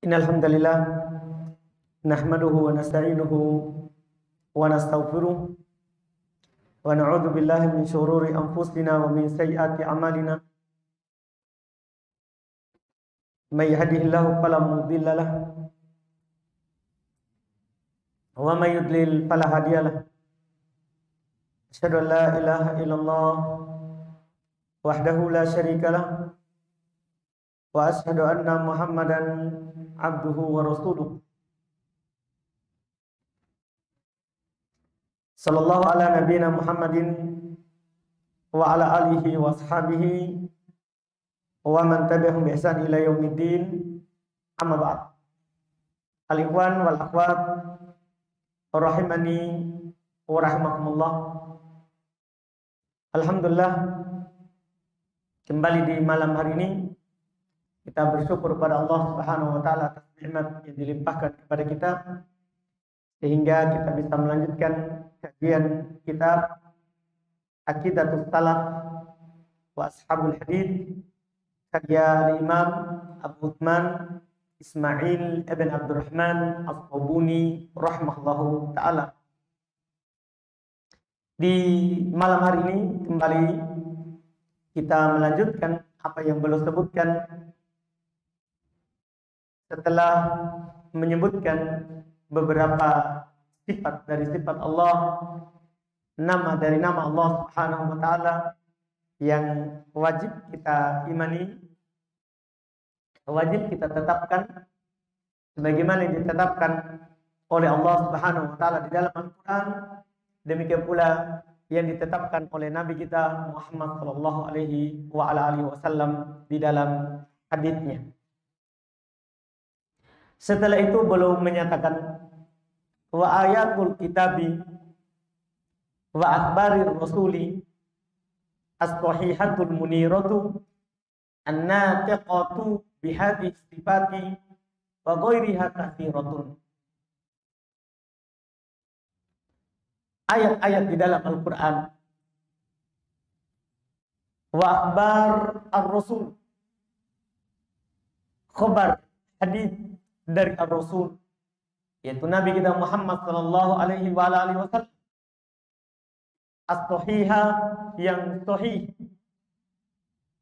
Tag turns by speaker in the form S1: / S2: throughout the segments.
S1: Innal hamdalillah nahmaduhu wa nasta'inuhu wa nastaghfiruh wa na'udzu billahi min shururi anfusina wa min sayyiati a'malina. May yahdihillahu fala mudilla lahu wa may yudlil fala hadiya lahu. Asyhadu an la ilaha illallah wahdahu la syarika lahu wa asyhadu anna Muhammadan abduhu wa rasuluh. Sallallahu ala nabiyina Muhammadin wa ala alihi wa ashabihi wa man tabi'ahum bi ihsan ila yaumiddin. Amma ba'd. Al-ikhwan wal akhwat rahimani wa rahimakumullah. Alhamdulillah, kembali di malam hari ini kita bersyukur kepada Allah Subhanahu wa taala atas nikmat yang dilimpahkan kepada kita sehingga kita bisa melanjutkan kajian kitab Aqidatus Salaf wa Ashabul Hadits karya Imam Abu Uthman Ismail ibn Abdurrahman As-Sabuni rahimahullahu taala. Di malam hari ini kembali kita melanjutkan apa yang belum sebutkan setelah menyebutkan beberapa sifat dari sifat Allah, nama dari nama Allah Subhanahu wa taala yang wajib kita imani, wajib kita tetapkan sebagaimana yang ditetapkan oleh Allah Subhanahu wa taala di dalam Al-Qur'an, demikian pula yang ditetapkan oleh Nabi kita Muhammad sallallahu alaihi wa ala alihi wasallam di dalam haditsnya. Setelah itu belum menyatakan wa ayatul kitabi wa akhbarir rasuli as-sahihatul muniratu an-natiqatu bihadhihi sifati wa ghairiha katsiratun. Ayat-ayat di dalam Al-Quran wa akhbar ar-rasul, khabar hadis dari ar-rasul yaitu Nabi kita Muhammad sallallahu alaihi wa alihi wasallam, as-sahihah yang sahih,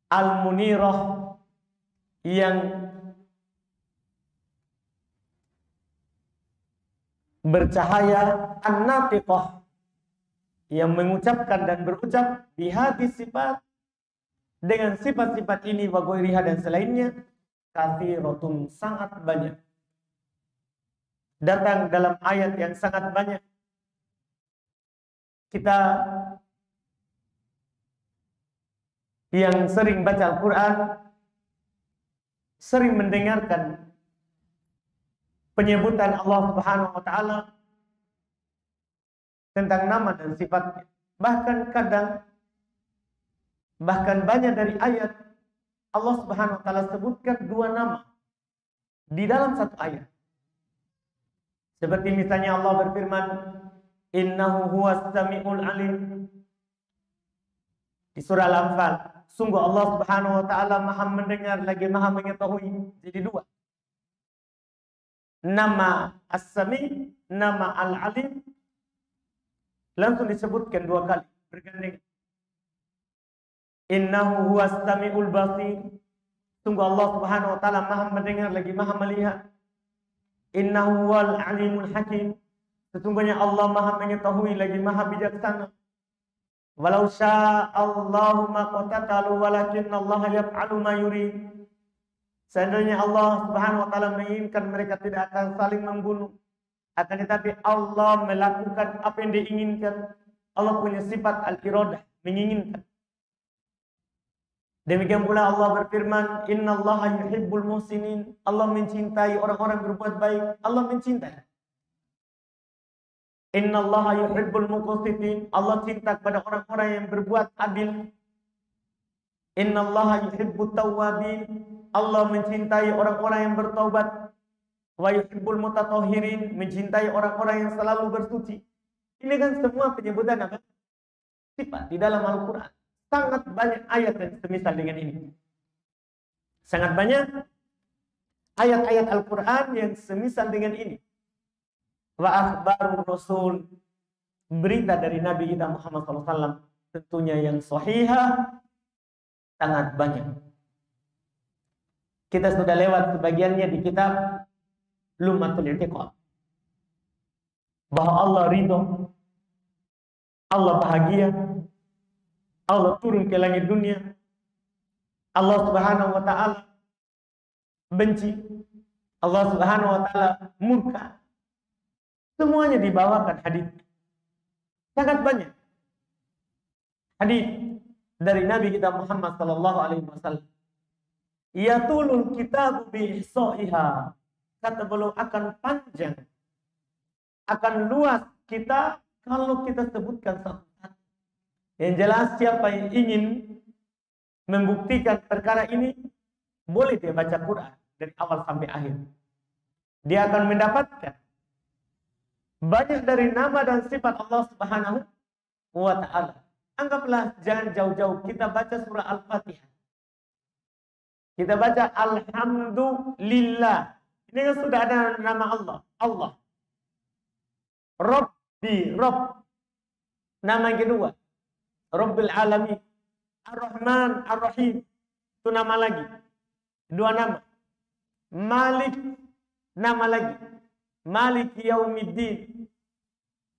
S1: al-munirah yang bercahaya, an-natiqah yang mengucapkan dan berucap bihadis sifat dengan sifat-sifat ini wa ghairiha dan selainnya katsiratun sangat banyak, datang dalam ayat yang sangat banyak. Kita yang sering baca Al-Quran sering mendengarkan penyebutan Allah Subhanahu wa taala tentang nama dan sifatnya. Bahkan banyak dari ayat Allah Subhanahu wa taala sebutkan dua nama di dalam satu ayat. Seperti misalnya Allah berfirman, innahu huwas samiul alim di surah Al-Anfal. Sungguh Allah Subhanahu wa taala Maha mendengar lagi Maha mengetahui. Jadi dua. Nama As-Sami, nama Al-Alim langsung disebutkan dua kali bergandengan. Innahu huwas samiul basir. Sungguh Allah Subhanahu wa taala Maha mendengar lagi Maha melihat. Innahu wal alimul hakim. Sesungguhnya Allah Maha mengetahui lagi Maha bijaksana. Walau sya'allahu ma qatatalu walakinallaha yaf'alu ma yurid. Seandainya Allah Subhanahu wa taala menginginkan mereka tidak akan saling membunuh, akan tetapi Allah melakukan apa yang diinginkan. Allah punya sifat al-iradah, menginginkan. Demikian pula Allah berfirman, innallaha yuhibbul muhsinin. Allah mencintai orang-orang berbuat baik. Allah mencintai. Innallaha yuhibbul muqsitin. Allah cinta kepada orang-orang yang berbuat adil. Innallaha yuhibbut tawwabin. Allah mencintai orang-orang yang bertaubat. Wa yuhibbul mutatahhirin. Mencintai orang-orang yang selalu bersuci. Ini kan semua penyebutan apa? Sifat di dalam Al-Quran. Sangat banyak ayat yang semisal dengan ini. Sangat banyak ayat-ayat Al-Quran yang semisal dengan ini. Wa akhbarur rasul, berita dari Nabi kita Muhammad SAW, tentunya yang sahihah sangat banyak. Kita sudah lewat sebagiannya di kitab Lummatul I'tiqad, bahwa Allah ridho, Allah bahagia, Allah turun ke langit dunia, Allah Subhanahu wa ta'ala benci, Allah Subhanahu wa ta'ala murka. Semuanya dibawakan hadis. Sangat banyak hadis dari Nabi kita Muhammad sallallahu alaihi wasallam. Yatulul kitabu bi ihsaiha. Kata beliau akan panjang, akan luas kita kalau kita sebutkan satu-satu. Yang jelas siapa yang ingin membuktikan perkara ini, boleh dia baca Quran dari awal sampai akhir. Dia akan mendapatkan banyak dari nama dan sifat Allah Subhanahu wa ta'ala. Anggaplah jangan jauh-jauh kita baca surah Al-Fatihah. Kita baca Alhamdulillah. Ini kan sudah ada nama Allah. Allah. Rabbi, Rabb. Nama yang kedua. Rabbil Alamin. Ar-Rahman, Ar-Rahim. Itu nama lagi. Dua nama. Malik. Nama lagi. Malik Yaumiddin.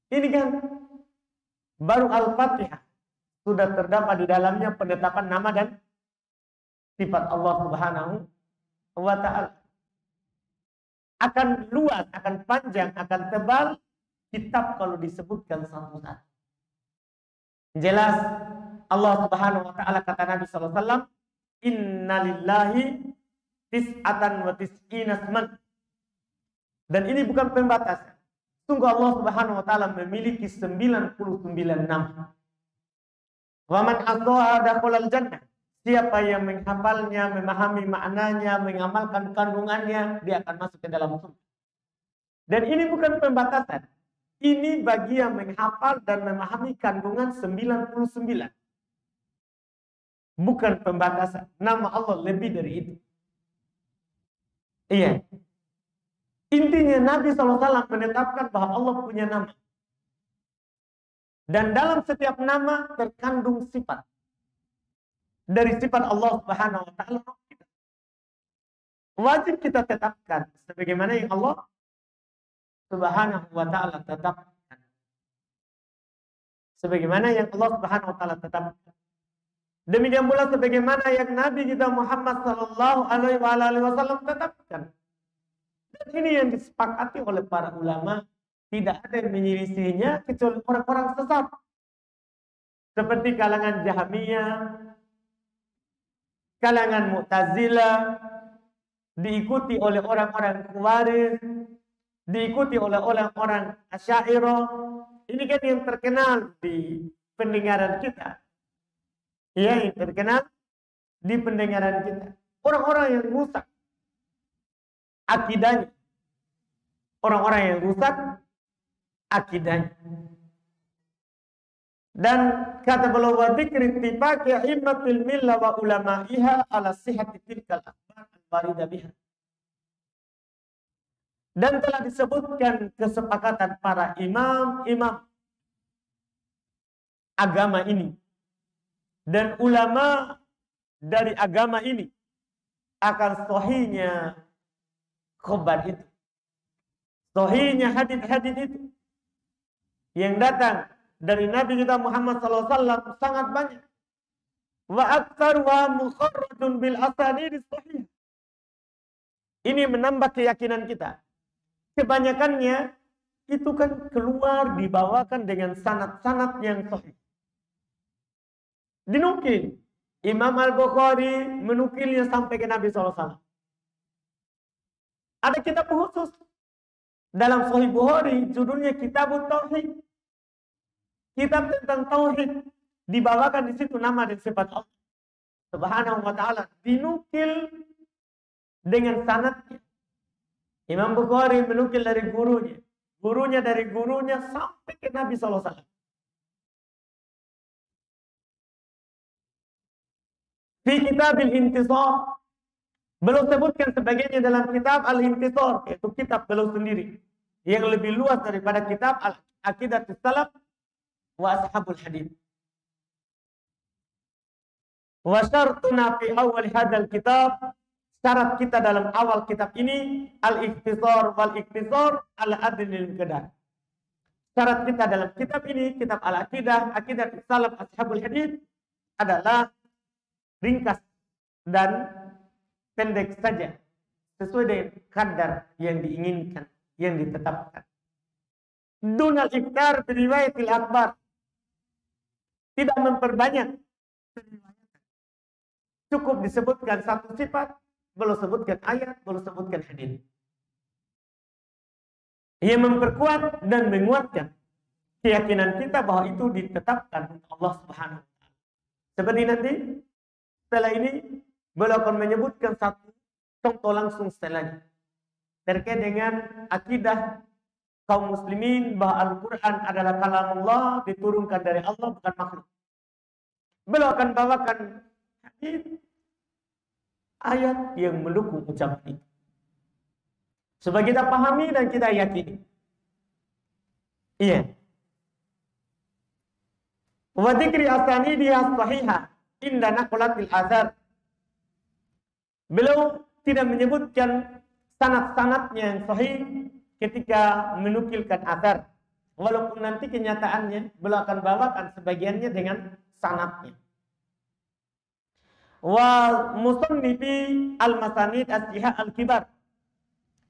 S1: Ini kan baru Al-Fatihah. Sudah terdapat di dalamnya penetapan nama dan sifat Allah Subhanahu wa ta'ala. Akan luas, akan panjang, akan tebal kitab kalau disebutkan satu-satu. Jelas Allah Subhanahu wa ta'ala, kata Nabi sallallahu alaihi wasallam, innalillahi tis'atan wa tis'ina asman. Dan ini bukan pembatasan. Sungguh Allah Subhanahu wa ta'ala memiliki 99 nama. Wa man ahsaha dakhalal jannah. Siapa yang menghafalnya, memahami maknanya, mengamalkan kandungannya, dia akan masuk ke dalam surga. Dan ini bukan pembatasan. Ini bagi yang menghafal dan memahami kandungan 99. Bukan pembatasan. Nama Allah lebih dari itu. Iya. Intinya Nabi SAW menetapkan bahwa Allah punya nama. Dan dalam setiap nama terkandung sifat. Dari sifat Allah Subhanahu wa ta'ala. Wajib kita tetapkan. Sebagaimana yang Allah Subhanahu wa ta'ala tetapkan. Sebagaimana yang Allah Subhanahu wa ta'ala tetapkan. Demikian pula sebagaimana yang Nabi kita Muhammad sallallahu alaihi wasallam tetapkan. Dan ini yang disepakati oleh para ulama, tidak ada yang menyelisihinya kecuali orang-orang sesat. Seperti kalangan Jahmiyah, kalangan Mu'tazilah, diikuti oleh orang-orang Khawarij, diikuti oleh orang-orang Asy'ariyah. Ini kan yang terkenal di pendengaran kita. Ya, yang terkenal di pendengaran kita. Orang-orang yang rusak akidahnya. Orang-orang yang rusak akidahnya. Dan kata beliau, wa dzikri ittifaqi a'immatil millah wa ulama'iha ala sihhati tilkal akhbar al-warida biha. Dan telah disebutkan kesepakatan para imam-imam agama ini dan ulama dari agama ini akan sahihnya khabar itu, sahihnya hadits-hadits itu yang datang dari Nabi kita Muhammad SAW sangat banyak. Wa aktsaruha mukharrajun bil asanid sahih. Ini menambah keyakinan kita. Kebanyakannya itu kan keluar dibawakan dengan sanad-sanad yang sahih. Dinukil. Imam Al-Bukhari menukilnya sampai ke Nabi SAW. Ada kitab khusus dalam Sahih Bukhari, judulnya Kitabut Tauhid. Kitab tentang tauhid, dibawakan di situ nama dan sifat Allah Subhanahu wa ta'ala, dinukil dengan sanadnya. Imam Bukhari menukil dari gurunya, gurunya dari gurunya sampai ke Nabi SAW. Fi Kitabil Intisar, Beliau sebutkan sebagainya dalam kitab Al-Intisar, yaitu kitab beliau sendiri yang lebih luas daripada kitab Al-Aqidatus Salaf wa Ashabul Hadits. Wa syartuna fi awal hadzal kitab, syarat kita dalam awal kitab ini al-ikhtisar wal ikhtisar al-adlil qadar. Syarat kita dalam kitab ini, kitab Al-Aqidah, Aqidatus Salaf, Ashabul Hadits adalah ringkas dan pendek saja sesuai dengan kadar yang diinginkan, yang ditetapkan. Dunal iktar biriwayatil akbar, tidak memperbanyak. Cukup disebutkan satu sifat, belum sebutkan ayat, belum sebutkan hadis. Ia memperkuat dan menguatkan keyakinan kita bahwa itu ditetapkan oleh Allah Subhanahu wa taala. Seperti nanti setelah ini beliau akan menyebutkan satu contoh langsung setelahnya terkait dengan akidah kaum muslimin bahwa Al-Quran adalah kalamullah, diturunkan dari Allah, bukan makhluk. Beliau akan bawakan hadis, ayat yang mendukung ucapan itu. Supaya kita pahami dan kita yakini. Iya. Wa dzikri asanidiyah sahihah inda naqlatil athar. Beliau tidak menyebutkan sanad-sanadnya yang sahih ketika menukilkan athar. Walaupun nanti kenyataannya beliau akan bawakan sebagiannya dengan sanadnya. Wa musannifi al-masanid as-sihah al-kibar.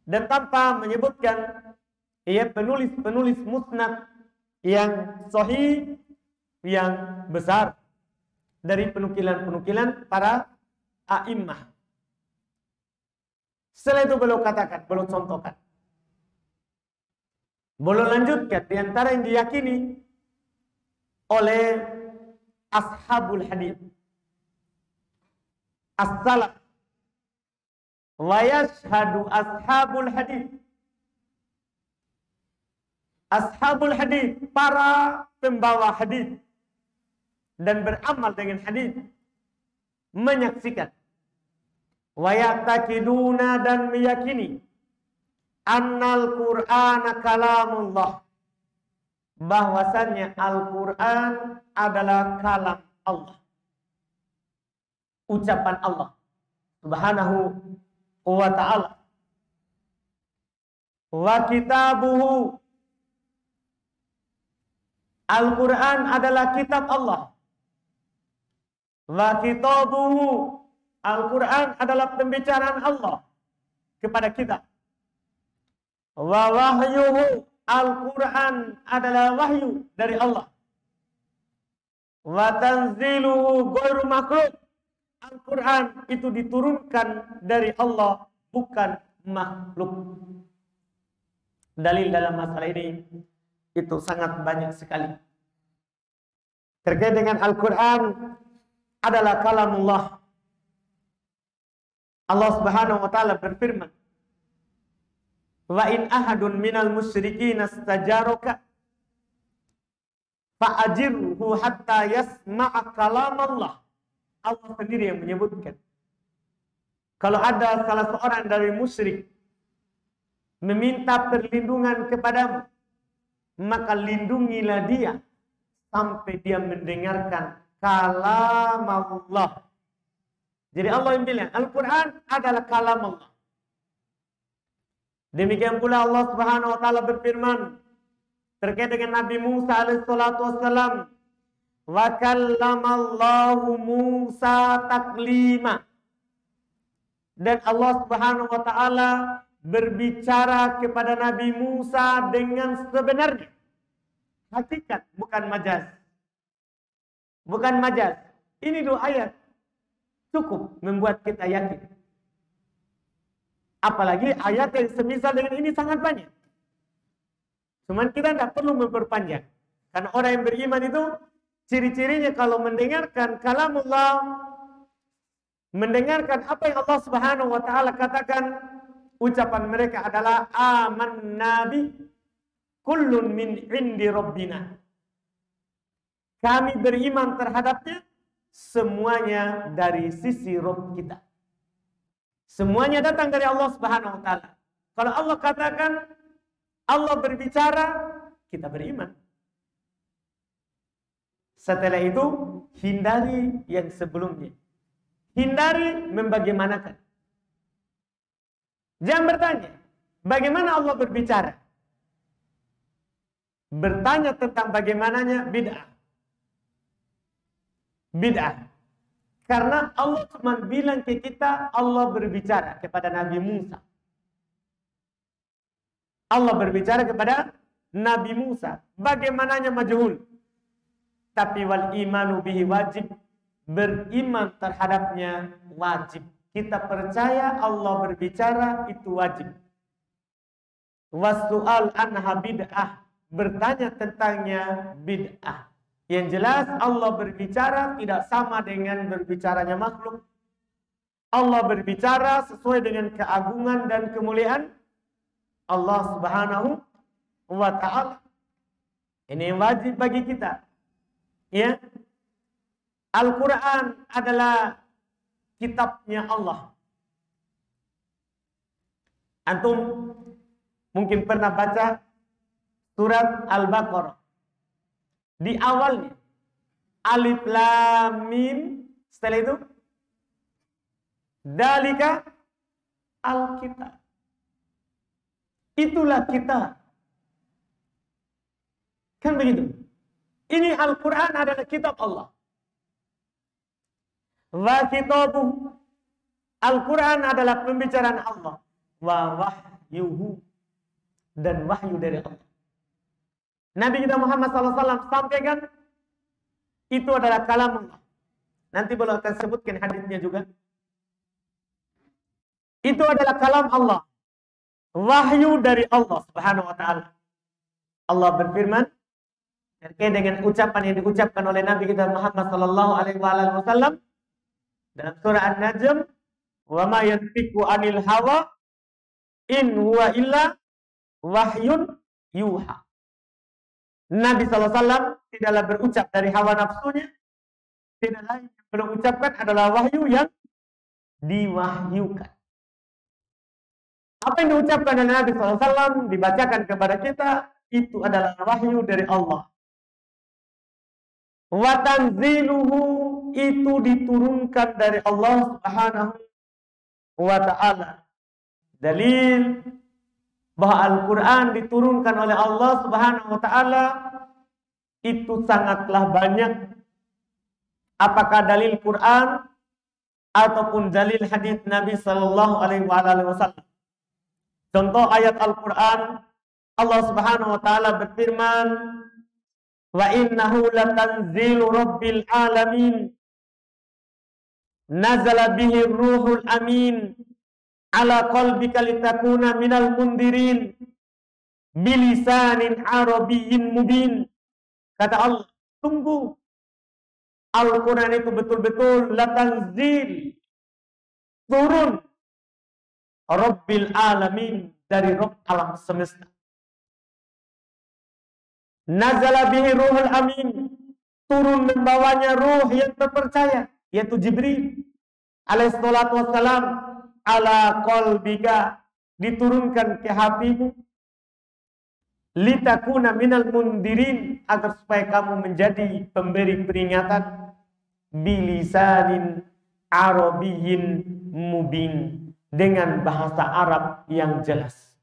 S1: Dan tanpa menyebutkan penulis-penulis musnad yang sahih, yang besar dari penukilan-penukilan para a'immah. Setelah itu beliau katakan, beliau contohkan. Beliau lanjutkan di antara yang diyakini oleh ashabul hadits, as-salaf, wa yashhadu ashabul hadits. Ashabul hadits, para pembawa hadits dan beramal dengan hadits, menyaksikan, wa ya'taqiduna, dan meyakini, annal Qur'ana kalamullah, bahwasannya Al-Quran adalah kalam Allah, ucapan Allah Subhanahu wa ta'ala. Wa kitabuhu, Al-Quran adalah kitab Allah. Wa kitabuhu, Al-Quran adalah pembicaraan Allah kepada kita. Wa wahyuhu, Al-Quran adalah wahyu dari Allah. Wa tanziluhu ghairu makhluk, Al-Quran itu diturunkan dari Allah, bukan makhluk. Dalil dalam masalah ini itu sangat banyak sekali. Terkait dengan Al-Quran adalah kalamullah. Allah Subhanahu wa taala berfirman, "Wa in ahadun minal musyrikin istajaraka fa'ajirhu hatta yasma'a kalamallah." Allah sendiri yang menyebutkan, kalau ada salah seorang dari musyrik meminta perlindungan kepadamu, maka lindungilah dia sampai dia mendengarkan kalam Allah. Jadi Allah yang bilang Al-Quran adalah kalam Allah. Demikian pula Allah Subhanahu wa taala berfirman terkait dengan Nabi Musa alaihissalatu wassalam, wa kallamallahu Musa taklima. Dan Allah Subhanahu wa taala berbicara kepada Nabi Musa dengan sebenarnya. Hakikat, bukan majaz. Bukan majaz. Ini dua ayat cukup membuat kita yakin. Apalagi ayat yang semisal dengan ini sangat banyak. Cuman kita tidak perlu memperpanjang. Karena orang yang beriman itu ciri-cirinya kalau mendengarkan kalamullah, mendengarkan apa yang Allah Subhanahu wa taala katakan, ucapan mereka adalah amanna bi kullun min indi rabbina. Kami beriman terhadapnya semuanya dari sisi Rabb kita. Semuanya datang dari Allah Subhanahu wa taala. Kalau Allah katakan Allah berbicara, kita beriman. Setelah itu hindari yang sebelumnya. Hindari membagaimanakan. Jangan bertanya, bagaimana Allah berbicara? Bertanya tentang bagaimananya bid'ah. Bid'ah. Karena Allah cuma bilang ke kita, Allah berbicara kepada Nabi Musa. Allah berbicara kepada Nabi Musa. Bagaimananya majhul. Tapi wal imanu bihi wajib. Beriman terhadapnya wajib. Kita percaya Allah berbicara itu wajib. Wasu'al anha bid'ah. Bertanya tentangnya bid'ah. Yang jelas Allah berbicara tidak sama dengan berbicaranya makhluk. Allah berbicara sesuai dengan keagungan dan kemuliaan Allah Subhanahu wa ta'ala. Ini wajib bagi kita. Ya. Al-Quran adalah kitabnya Allah. Antum mungkin pernah baca surat Al-Baqarah. Di awalnya Alif Lam Mim, setelah itu Dalika Al-Kitab. Itulah kita. Kan begitu. Ini Al-Quran adalah kitab Allah. Wa kitabuh. Al-Quran adalah pembicaraan Allah. Wa wahyuhu. Dan wahyu dari Allah. Nabi kita Muhammad SAW sampaikan itu adalah kalam Allah. Nanti beliau akan sebutkan hadisnya juga. Itu adalah kalam Allah. Wahyu dari Allah Subhanahu wa taala. Allah berfirman terkait dengan ucapan yang diucapkan oleh Nabi kita Muhammad SAW dalam surah An-Najm, "Wa ma yantiqu 'anil hawa in huwa illa wahyun yuha." Nabi SAW tidaklah berucap dari hawa nafsunya. Tidak lain yang beliau ucapkan adalah wahyu yang diwahyukan. Apa yang diucapkan oleh Nabi SAW dibacakan kepada kita, itu adalah wahyu dari Allah. Wa tanziluhu, itu diturunkan dari Allah Subhanahu wa ta'ala. Dalil bahwa Al-Quran diturunkan oleh Allah Subhanahu wa ta'ala itu sangatlah banyak. Apakah dalil Quran ataupun dalil hadis Nabi sallallahu alaihi wasallam. Contoh ayat Al-Quran, Allah Subhanahu wa ta'ala berfirman, "Wa innahu latanzilu rabbil alamin. Nazala bihi ruhul amin. Ala qalbika litakuna minal mundirin bilisanin arabiyyin mubin." Kata Allah, tunggu. Al-Quran itu betul-betul latanzil, turun Rabbil alamin, dari Rabb alam semesta. Nazala bihi ruhul amin, turun membawanya ruh yang terpercaya, yaitu Jibril alaihi salatu wassalam. Ala qalbika, diturunkan ke hatimu, litakuna minal mundirin, agar supaya kamu menjadi pemberi peringatan, bilisanin arabiyyin mubin, dengan bahasa Arab yang jelas,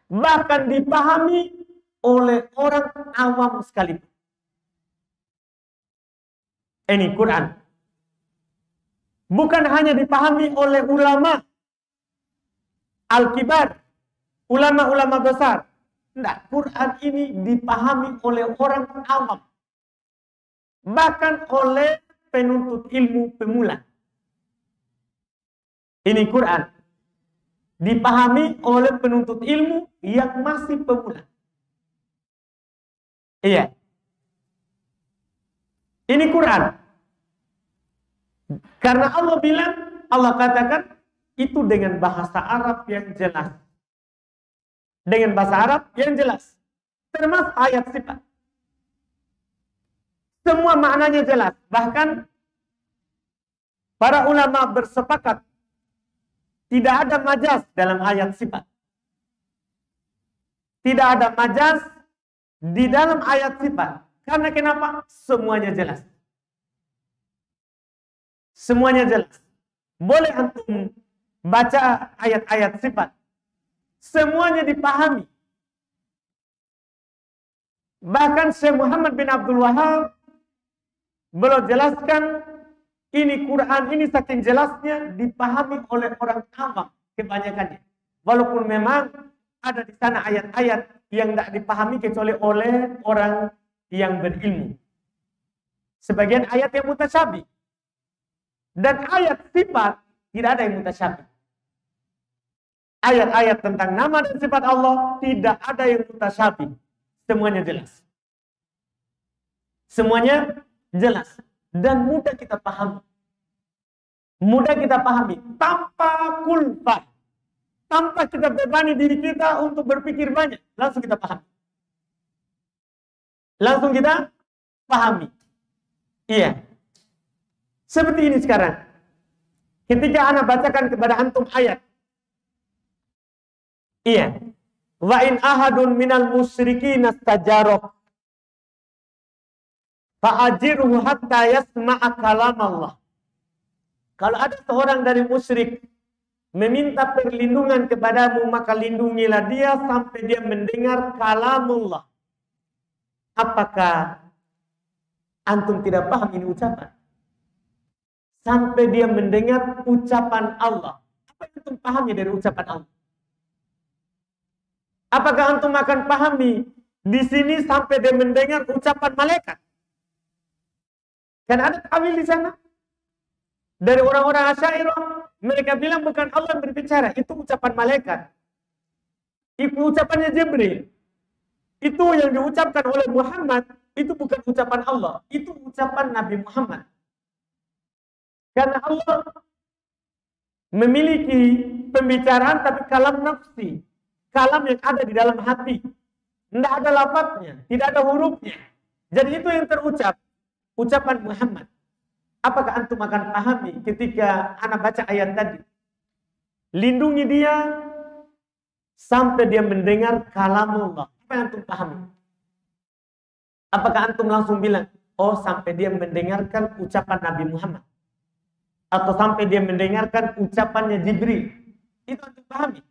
S1: bahkan dipahami oleh orang awam sekalipun. Ini Quran bukan hanya dipahami oleh ulama al-kibar, ulama-ulama besar. Tidak, Quran ini dipahami oleh orang awam. Bahkan oleh penuntut ilmu pemula. Ini Quran dipahami oleh penuntut ilmu yang masih pemula. Iya. Ini Quran. Karena Allah bilang, Allah katakan itu dengan bahasa Arab yang jelas. Dengan bahasa Arab yang jelas. Termasuk ayat sifat. Semua maknanya jelas. Bahkan para ulama bersepakat Tidak ada majas dalam ayat sifat. Tidak ada majas di dalam ayat sifat. Karena kenapa? Semuanya jelas. Semuanya jelas. Boleh antum baca ayat-ayat sifat. Semuanya dipahami. Bahkan Syekh Muhammad bin Abdul Wahab beliau jelaskan ini Quran ini saking jelasnya dipahami oleh orang awam kebanyakannya. Walaupun memang ada di sana ayat-ayat yang tidak dipahami kecuali oleh orang yang berilmu. Sebagian ayat yang mutasyabih. Dan ayat sifat tidak ada yang mutasyabih. Ayat-ayat tentang nama dan sifat Allah tidak ada yang mutasyabih. Semuanya jelas. Semuanya jelas. Dan mudah kita pahami. Mudah kita pahami. Tanpa kulfah. Tanpa kita bebani diri kita untuk berpikir banyak. Langsung kita pahami. Langsung kita pahami. Iya. Seperti ini sekarang. Ketika anak bacakan kepada antum ayat. Iya. Wa in ahadun minal musyrikin astajarok. Fa'ajirhu hatta yasma'a kalam Allah. Kalau ada seorang dari musyrik meminta perlindungan kepadamu, maka lindungilah dia sampai dia mendengar kalamullah. Apakah antum tidak paham ini ucapan? Sampai dia mendengar ucapan Allah. Apa yang antum pahami dari ucapan Allah? Apakah antum akan pahami di sini sampai dia mendengar ucapan malaikat? Kan ada tawil di sana. Dari orang-orang Asy'ariyah, mereka bilang bukan Allah yang berbicara, itu ucapan malaikat. Itu ucapannya Jibril. Itu yang diucapkan oleh Muhammad, itu bukan ucapan Allah, itu ucapan Nabi Muhammad. Karena Allah memiliki pembicaraan tapi kalam nafsi, kalam yang ada di dalam hati. Tidak ada lafadznya, tidak ada hurufnya. Jadi itu yang terucap, ucapan Muhammad. Apakah antum akan pahami ketika anak baca ayat tadi? Lindungi dia sampai dia mendengar kalamullah. Apa yang antum pahami? Apakah antum langsung bilang, oh sampai dia mendengarkan ucapan Nabi Muhammad? Atau sampai dia mendengarkan ucapannya Jibril? Itu antum pahami?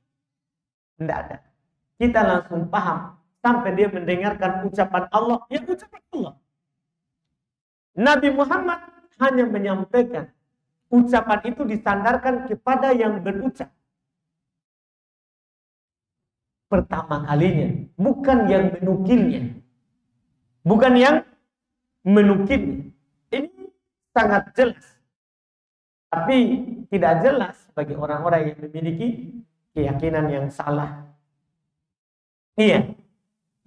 S1: Tidak ada. Kita langsung paham sampai dia mendengarkan ucapan Allah. Ya ucapan Allah. Nabi Muhammad hanya menyampaikan ucapan itu disandarkan kepada yang berucap. Pertama kalinya, bukan yang menukilnya. Bukan yang menukilnya. Ini sangat jelas. Tapi tidak jelas bagi orang-orang yang memiliki keyakinan yang salah. Iya.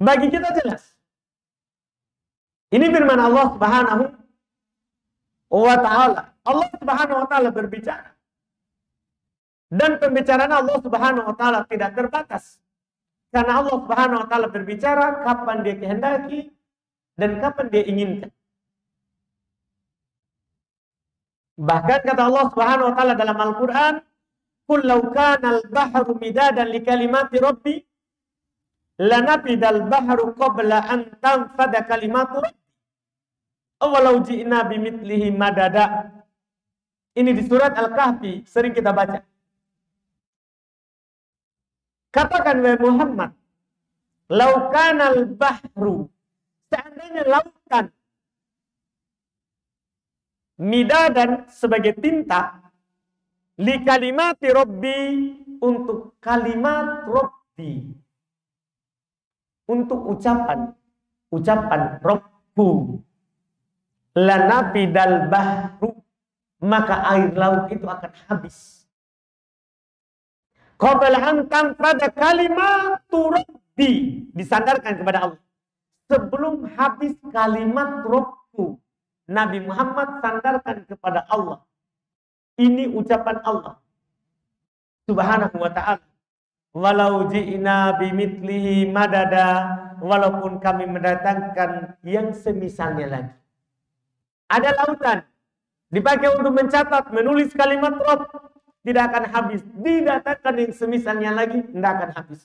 S1: Bagi kita jelas. Ini firman Allah Subhanahu wa ta'ala. Allah Subhanahu wa ta'ala berbicara. Dan pembicaraan Allah Subhanahu wa ta'ala tidak terbatas. Karena Allah Subhanahu wa ta'ala berbicara kapan dia kehendaki dan kapan dia inginkan. Bahkan kata Allah Subhanahu wa ta'ala dalam Al-Qur'an, "Qul law kana al-bahru midadan li kalimati rabbi lanafidal bahru qabla an tanfada kalimatu rabbi." Awalau ji'na bimithlihi madada. Ini di surat Al-Kahfi sering kita baca. Katakan wahai Muhammad, lau kanal bahru, seandainya lautan midadan sebagai tinta, li kalimati Rabbi, untuk kalimat Rabbi, untuk ucapan Rabbu, lanafidal bahru, maka air laut itu akan habis. Qabla an tanfada kalimatu Rabbi, disandarkan kepada Allah. Sebelum habis kalimat Rabbu, Nabi Muhammad sandarkan kepada Allah. Ini ucapan Allah Subhanahu wa ta'ala. Walau ji'na bimithlihi madada, walaupun kami mendatangkan yang semisalnya lagi. Ada lautan dipakai untuk mencatat, menulis kalimat Rabb. tidak akan habis. Didatangkan yang semisalnya lagi, tidak akan habis.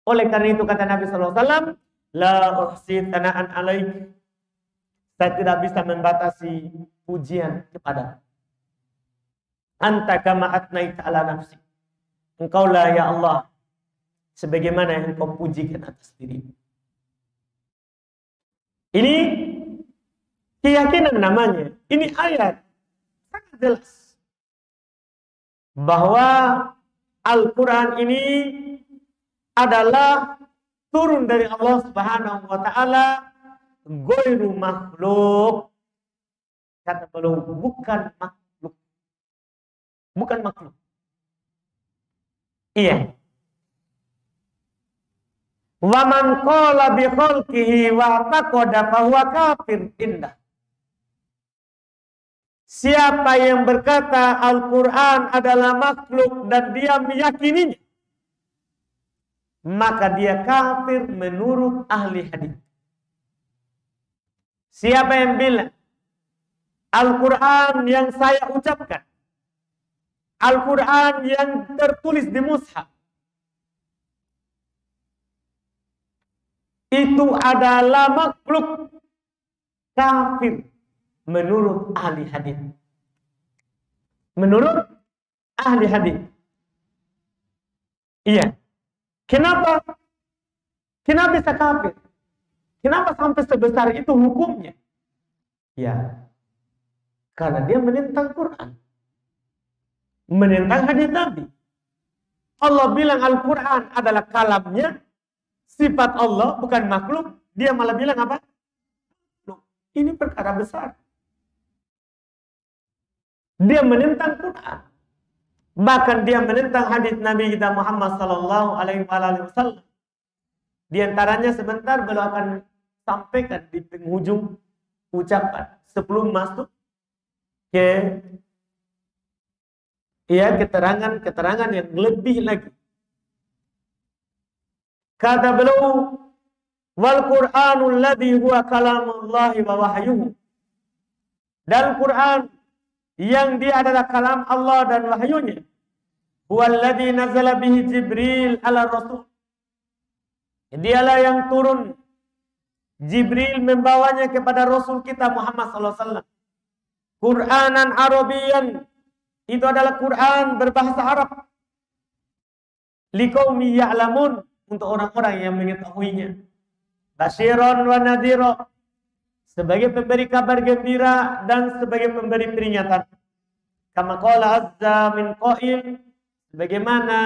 S1: Oleh karena itu kata Nabi SAW, la uhsi tana'an alaik. Saya tidak bisa membatasi pujian kepada anta kama atnaita ala nafsi. Engkaulah ya Allah sebagaimana yang engkau pujikan atas diri. Ini keyakinan namanya. Ini ayat sangat jelas bahwa Al-Quran ini adalah turun dari Allah Subhanahu wa Ta'ala, ghairu makhluk. Kata beliau, bukan makhluk. Bukan makhluk. Iya. Wa man qala bi khalqihi wa taqada fa huwa kafir indah. Siapa yang berkata Al-Quran adalah makhluk dan dia meyakininya, maka dia kafir menurut ahli hadis. Siapa yang bilang Al-Quran yang saya ucapkan, Al-Quran yang tertulis di mushaf, itu adalah makhluk, kafir menurut ahli hadis. Menurut ahli hadis. Iya. Kenapa? Kenapa bisa kafir? Kenapa sampai sebesar itu hukumnya? Ya. Karena dia menentang Quran. Menentang hadis Nabi. Allah bilang Al-Quran adalah kalamnya, sifat Allah, bukan makhluk. Dia malah bilang apa? Ini perkara besar. Dia menentang Quran. Bahkan dia menentang hadis Nabi kita Muhammad sallallahu alaihi wasallam. Di antaranya sebentar beliau akan sampaikan di penghujung ucapan sebelum masuk ke keterangan yang lebih lagi. Kata beliau, wal Qur'anul ladzi huwa kalamullahi wa wahyuhu. Dan Quran yang dia adalah kalam Allah dan wahyunya. Huwallazi nazala bihi Jibril ala Rasul. Dialah yang turun Jibril membawanya kepada Rasul kita Muhammad sallallahu alaihi wasallam. Qur'anan Arabiyan. Itu adalah Quran berbahasa Arab. Liqaumi ya'lamun, untuk orang-orang yang mengetahuinya. Basyiran wa nadhira, sebagai pemberi kabar gembira dan sebagai pemberi peringatan. Kama qala azza min qail, sebagaimana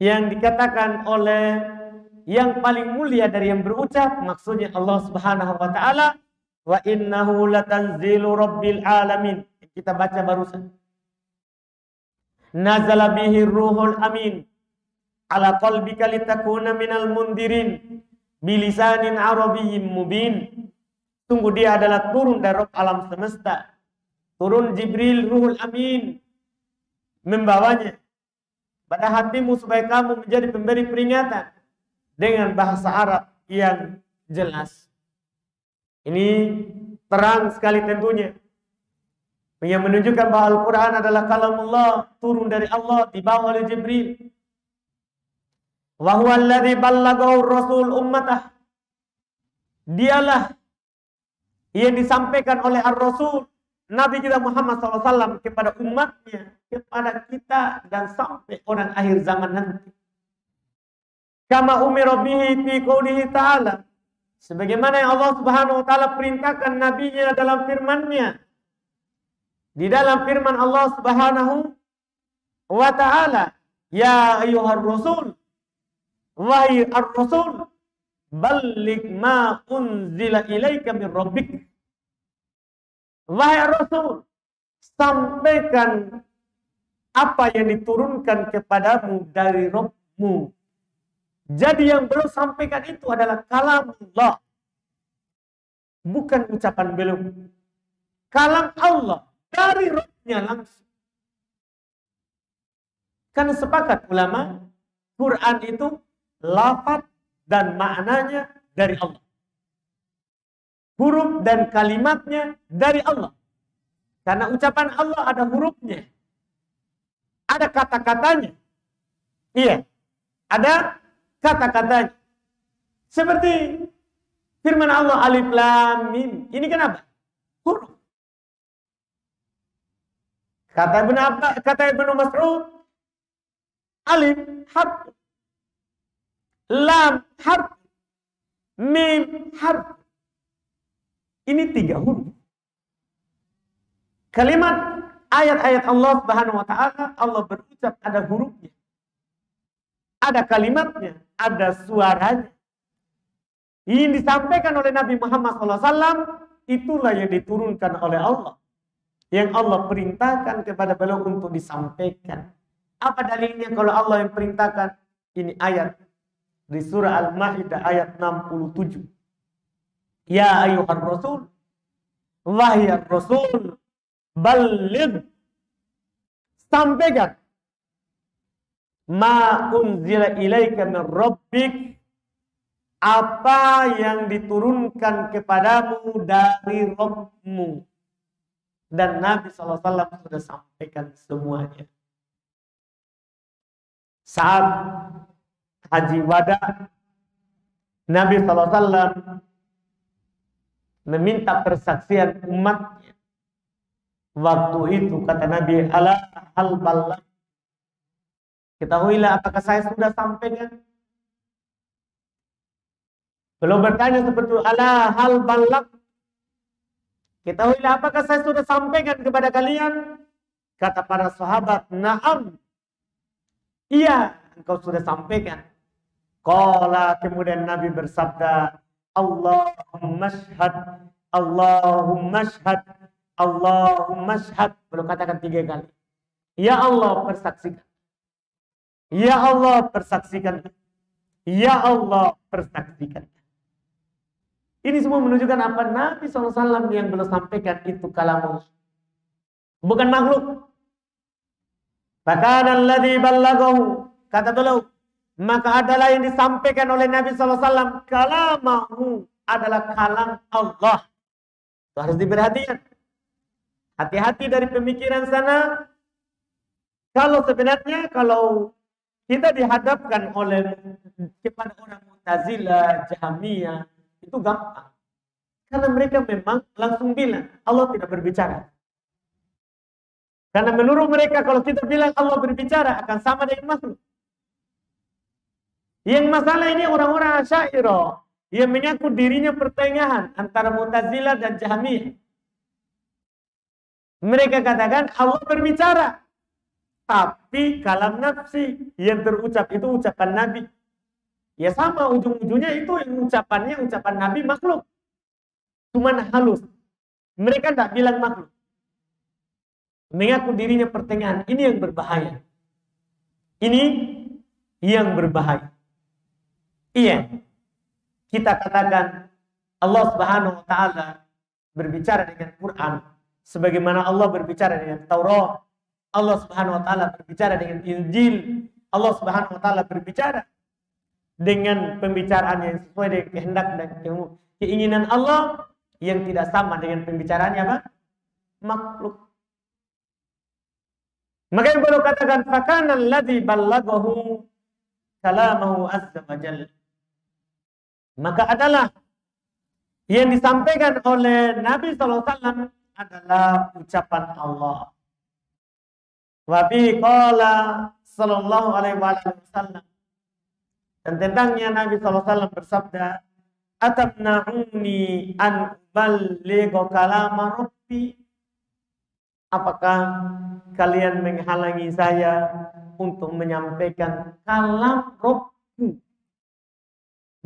S1: yang dikatakan oleh yang paling mulia dari yang berucap, maksudnya Allah Subhanahu wa taala, wa innahu latanzilu rabbil alamin. Kita baca barusan. Nazala bihi ruhul amin ala qalbika litakuna minal mundirin bilisanin arabiyyin mubin. Sungguh dia adalah turun dari Rabb alam semesta. Turun Jibril Ruhul Amin membawanya pada hatimu supaya kamu menjadi pemberi peringatan dengan bahasa Arab yang jelas. Ini terang sekali tentunya, yang menunjukkan bahwa Al-Quran adalah kalamullah, turun dari Allah, dibawa oleh Jibril. Wa huwa alladzi ballaghahu rasul ummatah. Dialah yang disampaikan oleh Ar-Rasul Nabi kita Muhammad SAW kepada umatnya, kepada kita dan sampai orang akhir zaman nanti. Kama umira bihi fi qoulihi ta'ala, sebagaimana yang Allah Subhanahu wa taala perintahkan nabinya dalam firman-Nya. Di dalam firman Allah Subhanahu wa taala, ya ayyuhar rasul, wahai ar-rasul, balligh ma unzila ilaika min rabbik. Wahai Rasul, sampaikan apa yang diturunkan kepadamu dari Rabbmu. Jadi yang beliau sampaikan itu adalah kalam Allah, bukan ucapan beliau. Kalam Allah dari Rabbnya langsung. Karena sepakat ulama, Quran itu lafaz dan maknanya dari Allah. Huruf dan kalimatnya dari Allah. Karena ucapan Allah ada hurufnya. Ada kata-katanya. Iya, ada kata-katanya. Seperti firman Allah alif lam mim. Ini kenapa? Huruf. Kata Ibnu Mas'ud, alif harf, lam harf, mim harf. Ini 3 huruf. Kalimat ayat-ayat Allah Subhanahu wa taala, Allah berucap ada hurufnya. Ada kalimatnya, ada suaranya. Ini disampaikan oleh Nabi Muhammad SAW, itulah yang diturunkan oleh Allah. Yang Allah perintahkan kepada beliau untuk disampaikan. Apa dalilnya kalau Allah yang perintahkan? Ini ayat di surah Al-Maidah ayat 67. Ya ayyuhar rasul, wahai rasul, balligh, sampaikan ma unzila ilaika min rabbik, apa yang diturunkan kepadamu dari Rabbmu. Dan Nabi SAW sudah sampaikan semuanya. Saat haji wada, Nabi SAW meminta persaksian umatnya. Waktu itu kata Nabi, ala hal balagh, ketahuilah apakah saya sudah sampaikan. Belum bertanya seperti ala hal balagh, ketahuilah apakah saya sudah sampaikan kepada kalian. Kata para sahabat, na'am, iya, engkau sudah sampaikan. Qala, kemudian Nabi bersabda, Allahumma syhad, Allahumma syhad, Allahumma syhad. Belum katakan 3 kali. Ya Allah, persaksikan. Ya Allah, persaksikan. Ya Allah, persaksikan. Ini semua menunjukkan apa? Nabi SAW yang belum sampaikan itu kalam, bukan makhluk. Fakana alladhi ballaghahu, kata beliau, maka adalah yang disampaikan oleh Nabi SAW, kalamahu, adalah kalam Allah. Itu harus diperhatikan. Hati-hati dari pemikiran sana. Kalau sebenarnya kalau kita dihadapkan kepada orang Mu'tazilah, Jahmiyah, itu gampang. Karena mereka memang langsung bilang Allah tidak berbicara. Karena menurut mereka kalau kita bilang Allah berbicara akan sama dengan makhluk. Yang masalah ini orang-orang Asy'ariyah yang mengaku dirinya pertengahan antara Mu'tazilah dan Jahmiyah. Mereka katakan Allah berbicara, tapi kalam nafsi yang terucap itu ucapan Nabi. Ya sama, ujung-ujungnya itu yang ucapan Nabi makhluk. Cuman halus. Mereka tidak bilang makhluk. Mengaku dirinya pertengahan. Ini yang berbahaya. Ini yang berbahaya. Iya. Kita katakan Allah Subhanahu wa taala berbicara dengan Quran sebagaimana Allah berbicara dengan Taurat. Allah Subhanahu wa taala berbicara dengan Injil. Allah Subhanahu wa taala berbicara dengan pembicaraan yang sesuai dengan kehendak dan keinginan Allah yang tidak sama dengan pembicaraannya apa? Makhluk. Maka yang perlu katakan fakana alladzi ballaghahu kalamahu azza wa jalla. Maka adalah yang disampaikan oleh Nabi SAW adalah ucapan Allah. Wa bi qala sallallahu alaihi wasallam. Dan tentangnya Nabi SAW bersabda, atabna'uni an uballigha kalama rabbi. Apakah kalian menghalangi saya untuk menyampaikan kalam Rabbku?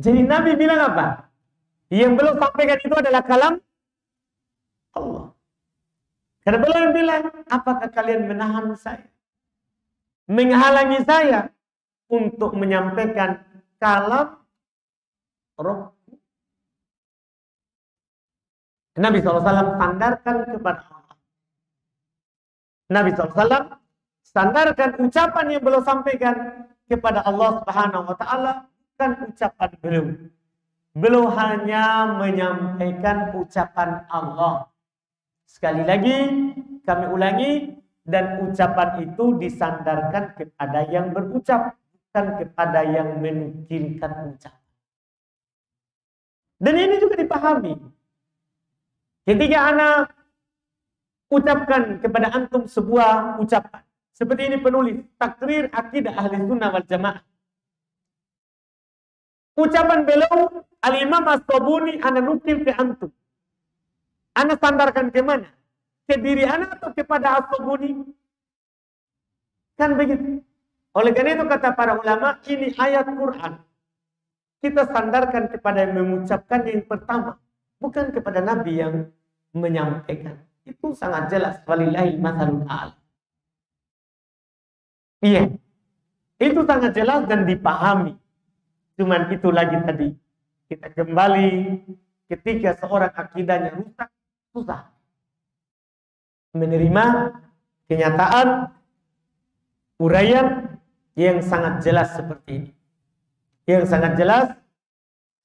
S1: Jadi Nabi bilang apa? Yang belum sampaikan itu adalah kalam Allah. Karena belum bilang, apakah kalian menahan saya? Menghalangi saya untuk menyampaikan kalam Rabbku. Nabi SAW sandarkan kepada Allah. Nabi SAW sandarkan ucapan yang beliau sampaikan kepada Allah Subhanahu wa taala, bukan ucapan beliau. Beliau hanya menyampaikan ucapan Allah. Sekali lagi kami ulangi, dan ucapan itu disandarkan kepada yang berucap, bukan kepada yang menukilkan ucapan. Dan ini juga dipahami. Ketika anak ucapkan kepada antum sebuah ucapan, seperti ini penulis, takrir akidah ahli sunnah wal jamaah. Ucapan beliau, Al-Imam As-Sabuni, anak nukil ke antum. Anak sandarkan ke mana? Ke diri anak atau kepada As-Sabuni? Kan begitu. Oleh karena itu kata para ulama, ini ayat Quran. Kita sandarkan kepada yang mengucapkan yang pertama. Bukan kepada Nabi yang menyampaikan. Itu sangat jelas. Walillahil mathalul a'la. Iya. Itu sangat jelas dan dipahami. Cuman itu lagi tadi. Kita kembali ketika seorang akidahnya rusak, susah menerima kenyataan uraian yang sangat jelas seperti ini. Yang sangat jelas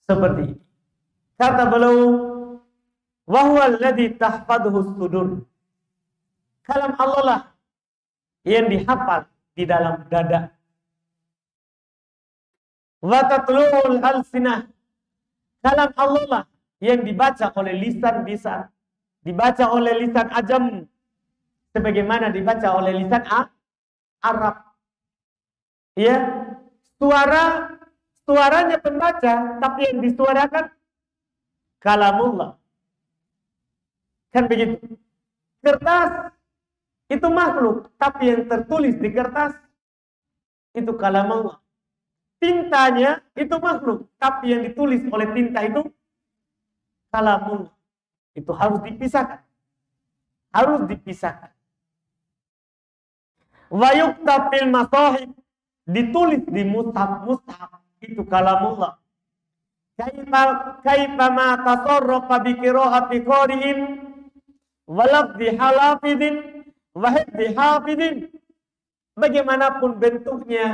S1: seperti ini. Kata beliau, wa huwa alladhi tahfaduhu sudur. Kalam Allah lah yang dihafal di dalam dada. Wa tatlu'ul alsinah. Kalam Allah lah yang dibaca oleh lisan-lisan. Dibaca oleh lisan ajam. Sebagaimana dibaca oleh lisan Arab. Ya, suaranya pembaca, tapi yang disuarakan kalamullah. Kan begitu. Kertas itu makhluk, tapi yang tertulis di kertas itu kalamullah. Tintanya itu makhluk, tapi yang ditulis oleh tinta itu kalamullah. Itu harus dipisahkan. Harus dipisahkan. Wa yuktab fil masahib, ditulis di mushaf itu kalamullah. Kaifa ma tasarrafa bi qiraati qari'in wa lafzi halafidin wa hifzi hafidin. Bagaimanapun bentuknya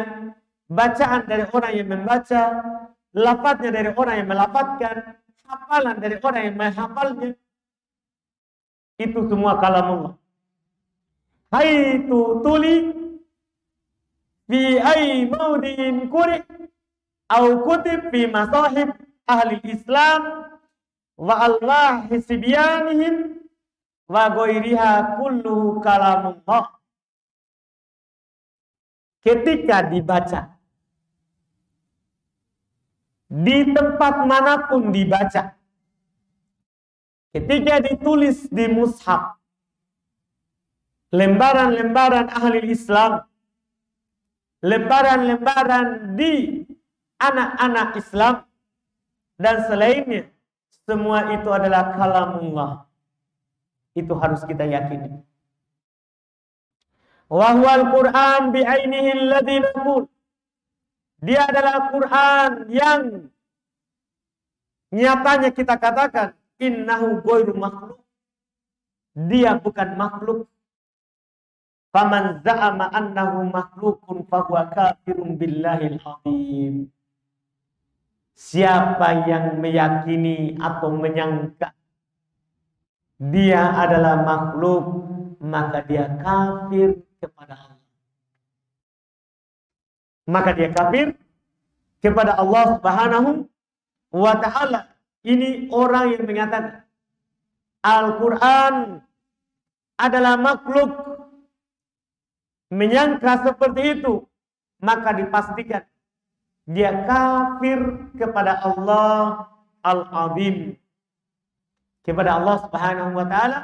S1: bacaan dari orang yang membaca, lafadznya dari orang yang melafadzkan, hafalan dari orang yang menghafalnya, itu semua kalamullah. Haitu tuli fi ay maudin quri au kutib fi masahib ahli Islam wa Allah hisbiyanihim wa ghairiha kulluhu kalamullah. Ketika dibaca di tempat manapun dibaca, ketika ditulis di mushaf, lembaran-lembaran ahli Islam, lembaran-lembaran di anak-anak Islam, dan selainnya, semua itu adalah kalamullah. Itu harus kita yakini. Wa huwal Qur'an bi'ainihi alladhi naqul. Dia adalah Quran yang nyatanya kita katakan innahu ghairu makhluk. Dia bukan makhluk. Faman za'ama annahu makhlukun fahuwa kafirun billahil azim. Siapa yang meyakini atau menyangka dia adalah makhluk, maka dia kafir kepada Allah. Maka dia kafir kepada Allah Subhanahu wa ta'ala. Ini orang yang mengatakan Al-Quran adalah makhluk, menyangka seperti itu, maka dipastikan dia kafir kepada Allah Al-Azim, kepada Allah Subhanahu wa ta'ala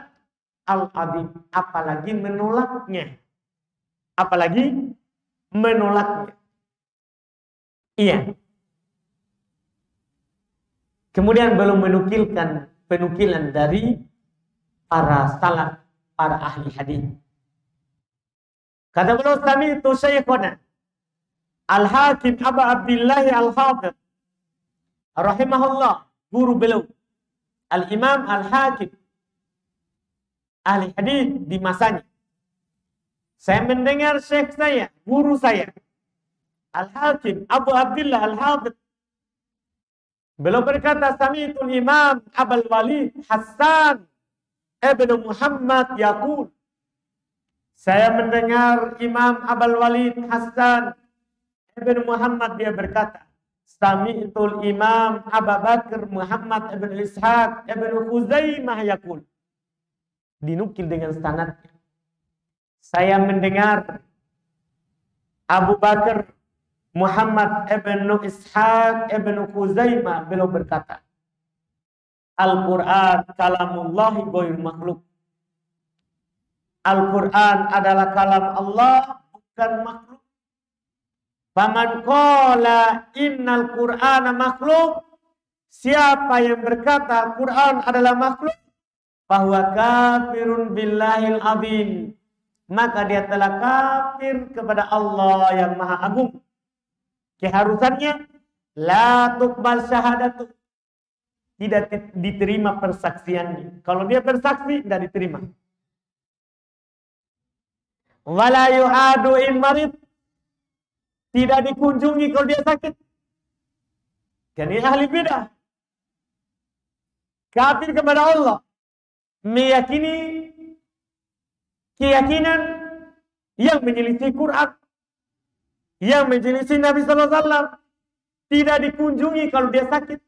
S1: Al-Azim. Apalagi menolaknya. Apalagi menolaknya. Iya. Kemudian belum menukilkan penukilan dari para salaf, para ahli hadis. Kata beliau, sami'tu syekhana Al-Hakim Abu Abdillah Al-Hafidh rahimahullah, guru beliau Al-Imam Al-Hakim ahli hadis di masanya. Saya mendengar syekh saya, guru saya Al-Hakim Abu Abdillah Al-Hafidh, beliau berkata, sami'tu Imam Abul Walid Hasan ibn Muhammad yaqul, Saya mendengar Imam Abul Walid Hasan ibn Muhammad dia berkata, Sami'tul Imam Abu Bakar Muhammad ibn Ishaq ibn Khuzaimah yaqul. Dinukil dengan sanadnya. Saya mendengar Abu Bakar Muhammad ibn Ishaq ibn Khuzaimah beliau berkata, Al-Quran kalamullahi ghair makhluk. Al-Quran adalah kalam Allah, bukan makhluk. Faman qala innal Qur'ana makhluk, siapa yang berkata Al-Quran adalah makhluk, bahwa kafirun billahil azim, maka dia telah kafir kepada Allah yang maha agung. Keharusannya la tuqbal syahadatu, tidak diterima persaksiannya. Kalau dia bersaksi tidak diterima. Wala yu'adu in marid, tidak dikunjungi kalau dia sakit. Kan ini ahli bidah. Kafir kepada Allah, meyakini keyakinan yang menyelisih Quran, yang menyelisih Nabi sallallahu alaihi wasallam, tidak dikunjungi kalau dia sakit.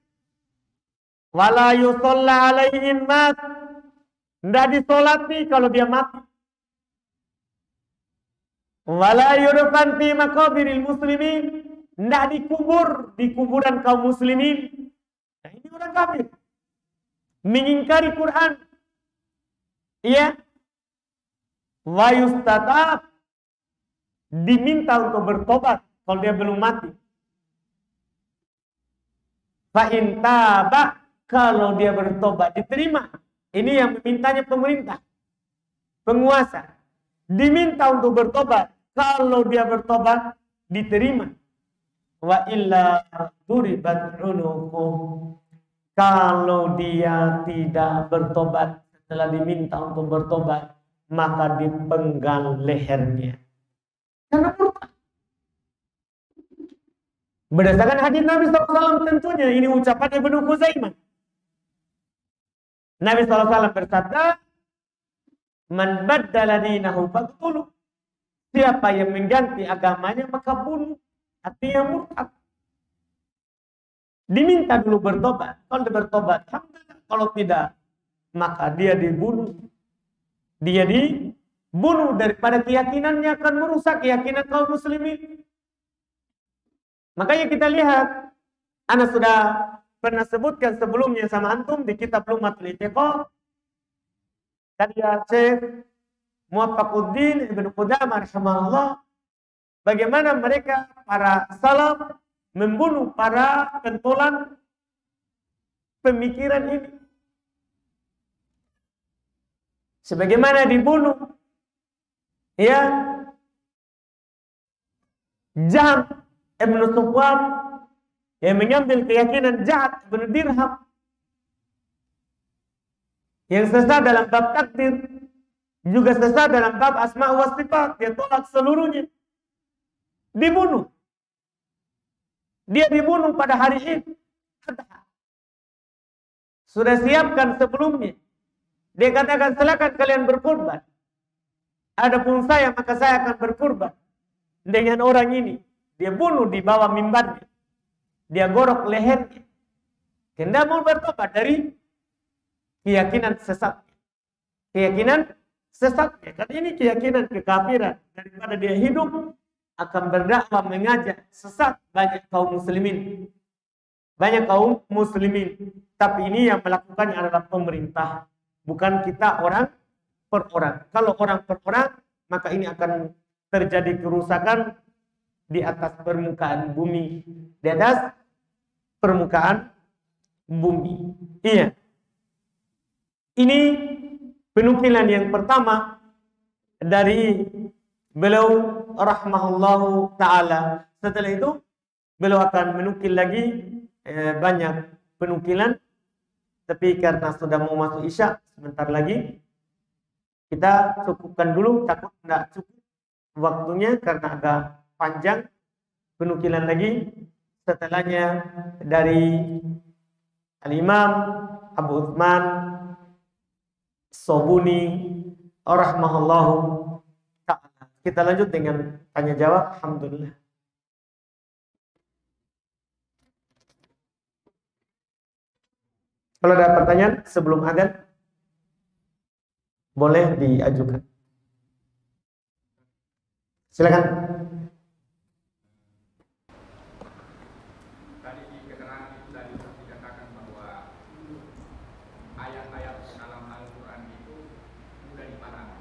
S1: Wala yusalla alaihi mat, tidak disolati kalau dia mati. Wala yurfan fi maqabiril muslimin, tidak dikubur di kuburan kaum muslimin. Nah, ini orang kafir, mengingkari Quran. Iya. Wa yustatab, diminta untuk bertobat kalau dia belum mati. Fa in taba, kalau dia bertobat diterima. Ini yang memintanya pemerintah, penguasa. Diminta untuk bertobat. Kalau dia bertobat diterima. Wa illa duribat unuquh, kalau dia tidak bertobat setelah diminta untuk bertobat, maka dipenggal lehernya. Karena murtad. Berdasarkan hadis Nabi SAW tentunya, ini ucapan Ibnu Khuzaimah. Nabi SAW bersabda, Man baddala dinahu faqtuluh, siapa yang mengganti agamanya maka bunuh. Artinya murtad. Diminta dulu bertobat. Kalau dia bertobat, alhamdulillah. Kalau tidak, maka dia dibunuh. Dia dibunuh daripada keyakinannya akan merusak keyakinan kaum muslimin. Makanya kita lihat, Ana sudah pernah sebutkan sebelumnya sama antum di kitab Lumatul I'tiqad. Tadi ya Syekh Muwaffaquddin Ibnu Qudamah rahimahullah, bagaimana mereka para salaf membunuh para pentolan pemikiran ini. Sebagaimana dibunuh ya Jahm Ibnu Safwan yang mengambil keyakinan Ja'ad bin Dirham yang sesat dalam bab takdir, juga sesat dalam bab asma wa sifat, dia tolak seluruhnya. Dibunuh. Dia dibunuh pada hari Id. Sudah siapkan sebelumnya. Dia katakan, silakan kalian berkurban. Adapun saya, maka saya akan berkurban dengan orang ini. Dia bunuh di bawah mimbarnya. Dia gorok lehernya. Hendak mau bertobat dari keyakinan sesat. Keyakinan sesat. Karena ini keyakinan kekafiran. Daripada dia hidup akan berdakwah mengajak sesat banyak kaum muslimin. Banyak kaum muslimin. Tapi ini yang melakukannya adalah pemerintah. Bukan kita orang per orang. Kalau orang per orang, maka ini akan terjadi kerusakan di atas permukaan bumi. Di atas permukaan bumi. Iya. Ini penukilan yang pertama dari beliau rahmahullahu ta'ala. Setelah itu beliau akan menukil lagi banyak penukilan. Tapi karena sudah mau masuk Isya sebentar lagi, kita cukupkan dulu. Takut tidak cukup waktunya karena agak panjang penukilan lagi. Setelahnya dari Al-Imam Abu Uthman Sobuni rahimahullahu Kita lanjut dengan tanya jawab. Alhamdulillah. Kalau ada pertanyaan sebelum adzan, boleh diajukan. Silakan.
S2: Tadi di keterangan itu tadi dikatakan bahwa ayat-ayat dalam Al-Quran itu mudah dipahami.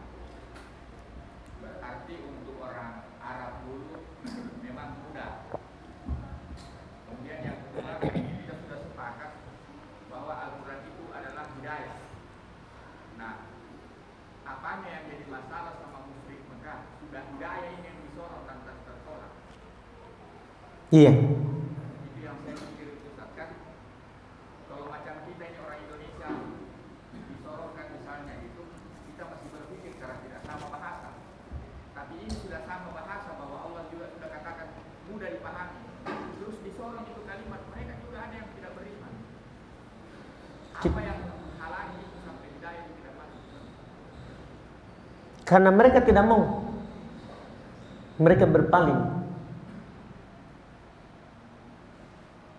S2: Berarti untuk orang Arab dulu memang mudah. Kemudian yang kedua, kita sudah sepakat bahwa Al-Quran itu adalah hidayah. Nah, apanya yang jadi masalah sama musyrik Mekah? Sudah hidayah ini yang disorot dan tertolak.
S1: Iya.
S2: Itu yang saya pikir Ustaz, kan kalau macam kita ini orang Indonesia disorotkan misalnya itu, kita masih berpikir karena tidak sama bahasa. Tapi ini sudah sama bahasa, bahwa Allah juga sudah katakan mudah dipahami. Terus disorot itu kalimat, mereka juga ada yang tidak beriman. Apa yang halangi itu sampai hidayah itu tidak masuk?
S1: Karena mereka tidak mau. Mereka berpaling.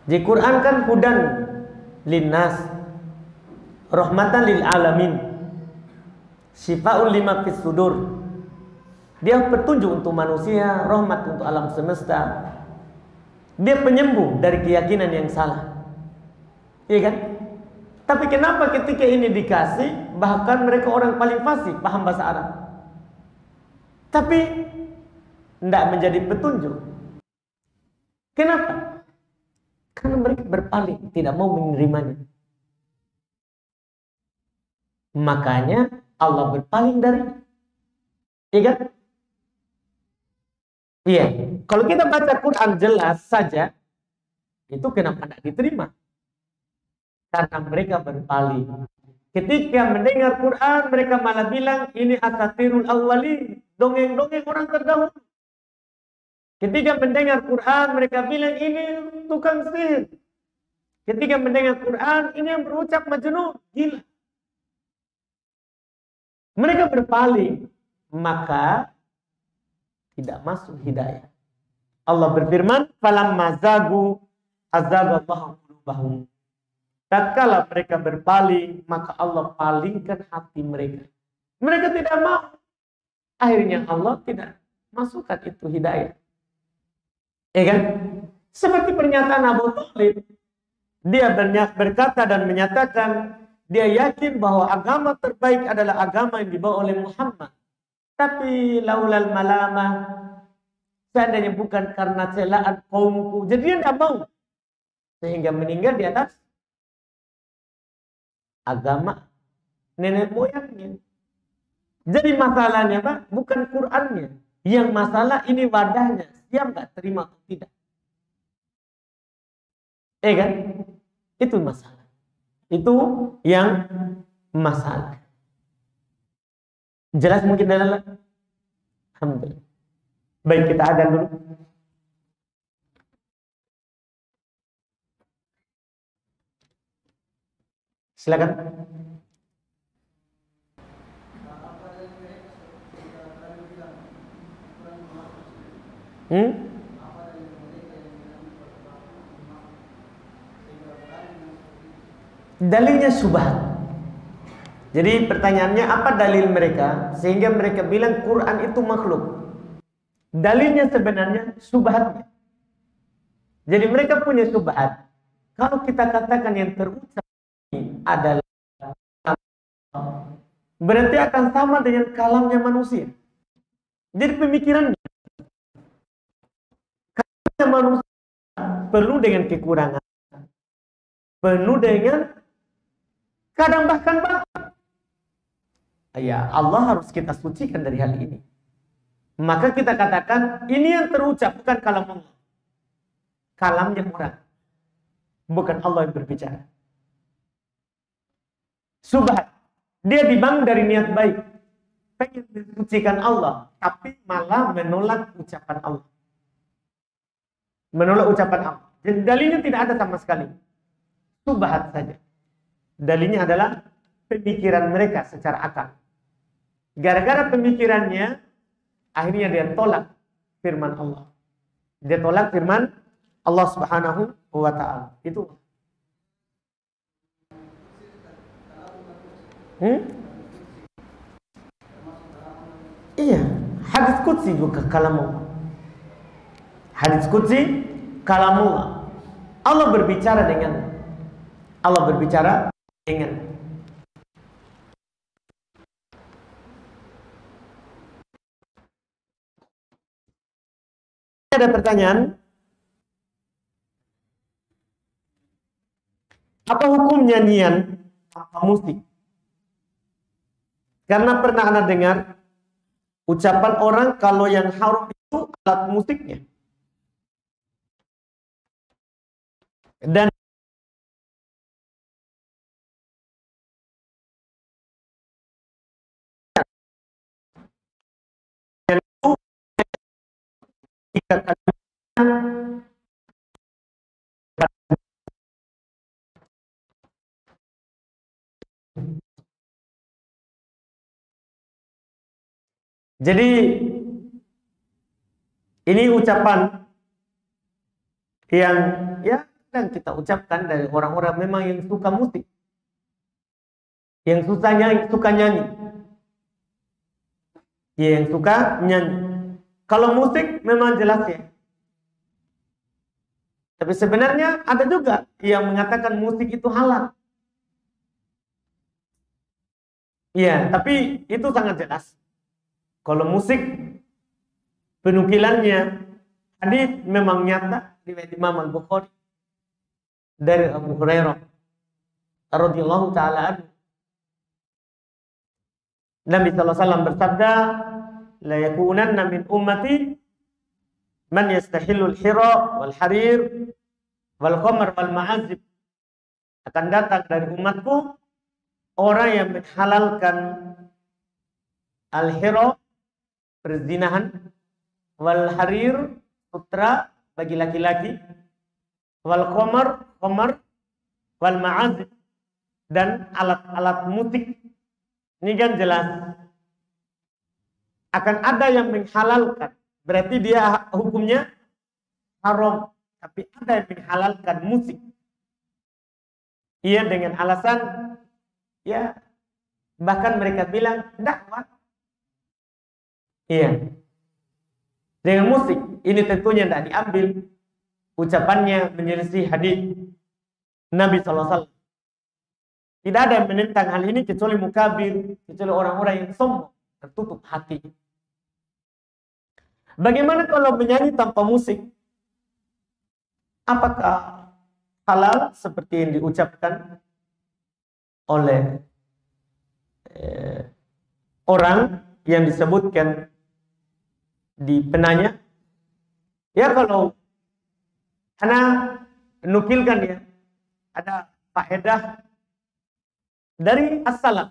S1: Di Quran kan hudan linnas, rahmatan lil alamin, syifaun lima fis sudur. Dia petunjuk untuk manusia, rahmat untuk alam semesta. Dia penyembuh dari keyakinan yang salah. Iya kan? Tapi kenapa ketika ini dikasih, bahkan mereka orang paling fasih paham bahasa Arab, tapi tidak menjadi petunjuk. Kenapa? Karena mereka berpaling, tidak mau menerimanya. Makanya Allah berpaling dari. Iya kan? Iya. Kalau kita baca Quran jelas saja, itu kenapa tidak diterima? Karena mereka berpaling. Ketika mendengar Quran, mereka malah bilang ini asatirul awwalin, dongeng-dongeng orang terdahulu. Ketika mendengar Quran, mereka bilang ini tukang sihir. Ketika mendengar Quran, ini yang berucap majnun, gila. Mereka berpaling, maka tidak masuk hidayah. Allah berfirman, "Falamma zagu azagallahu qulubahum." Tatkala mereka berpaling, maka Allah palingkan hati mereka. Mereka tidak mau. Akhirnya Allah tidak masukkan itu hidayah. Ya kan? Seperti pernyataan Abu Thalib. Dia berkata dan menyatakan, dia yakin bahwa agama terbaik adalah agama yang dibawa oleh Muhammad. Tapi laulal malamah, seandainya bukan karena celaan kaumku, jadi dia tidak mau. Sehingga meninggal di atas agama nenek moyangnya. Jadi masalahnya Pak, bukan Qur'annya. Yang masalah ini wadahnya. Siap nggak terima atau tidak? Kan? Itu masalah. Itu yang masalah. Jelas mungkin adalah. Alhamdulillah. Baik, kita adzan dulu. Silakan. Dalilnya subhat. Jadi pertanyaannya apa dalil mereka sehingga mereka bilang Quran itu makhluk? Dalilnya sebenarnya subhatnya. Jadi mereka punya subhat. Kalau kita katakan yang terucap ini adalah berarti akan sama dengan kalamnya manusia. Jadi pemikirannya manusia penuh dengan kekurangan, penuh dengan kadang bahkan ya Allah harus kita sucikan dari hal ini. Maka kita katakan ini yang terucap bukan kalam Allah, kalamnya orang, bukan Allah yang berbicara. Subhat, dia dibangun dari niat baik, pengen mensucikan Allah, tapi malah menolak ucapan Allah. Menolak ucapan Allah. Jadi dalilnya tidak ada sama sekali. Subhat saja. Dalilnya adalah pemikiran mereka secara akal. Gara-gara pemikirannya, Akhirnya dia tolak firman Allah. Dia tolak firman Allah Subhanahu wa ta'ala. Itu. Iya, hadis qudsi juga kalamullah. Hadis qudsi kalamullah. Allah berbicara dengan ada pertanyaan, apa hukum nyanyian tanpa musik? Karena pernah Anda dengar ucapan orang kalau yang haram itu alat musiknya. Dan jadi ini ucapan yang ya dan kita ucapkan dari orang-orang memang yang suka musik, yang suka nyanyi, yang suka nyanyi. Kalau musik memang jelas ya. Tapi sebenarnya ada juga yang mengatakan musik itu halal. Iya, tapi itu sangat jelas. Kalau musik penukilannya hadis memang nyata riwayat Imam Al-Bukhari dari Abu Hurairah radhiyallahu taala anhu. Nabi sallallahu alaihi wasallam bersabda, la yakunanna min ummati man yastahillu al-hira wal harir wal khamr wal ma'azib. Akan datang dari umatku orang yang menghalalkan al-hira, perzinahan, wal harir, sutra bagi laki-laki, wal khamr, wal ma'azib, dan alat-alat musik. Ini kan jelas akan ada yang menghalalkan, berarti dia hukumnya haram. Tapi ada yang menghalalkan musik, iya, dengan alasan ya bahkan mereka bilang dakwah, iya, dengan musik. Ini tentunya tidak diambil ucapannya menyelisih hadis Nabi SAW. Tidak ada yang menentang hal ini kecuali mukabir, kecuali orang-orang yang sombong, tertutup hati. Bagaimana kalau menyanyi tanpa musik? Apakah halal seperti yang diucapkan oleh orang yang disebutkan di penanya? Ya, kalau ana nukilkan ya, ada faedah dari as-salaf.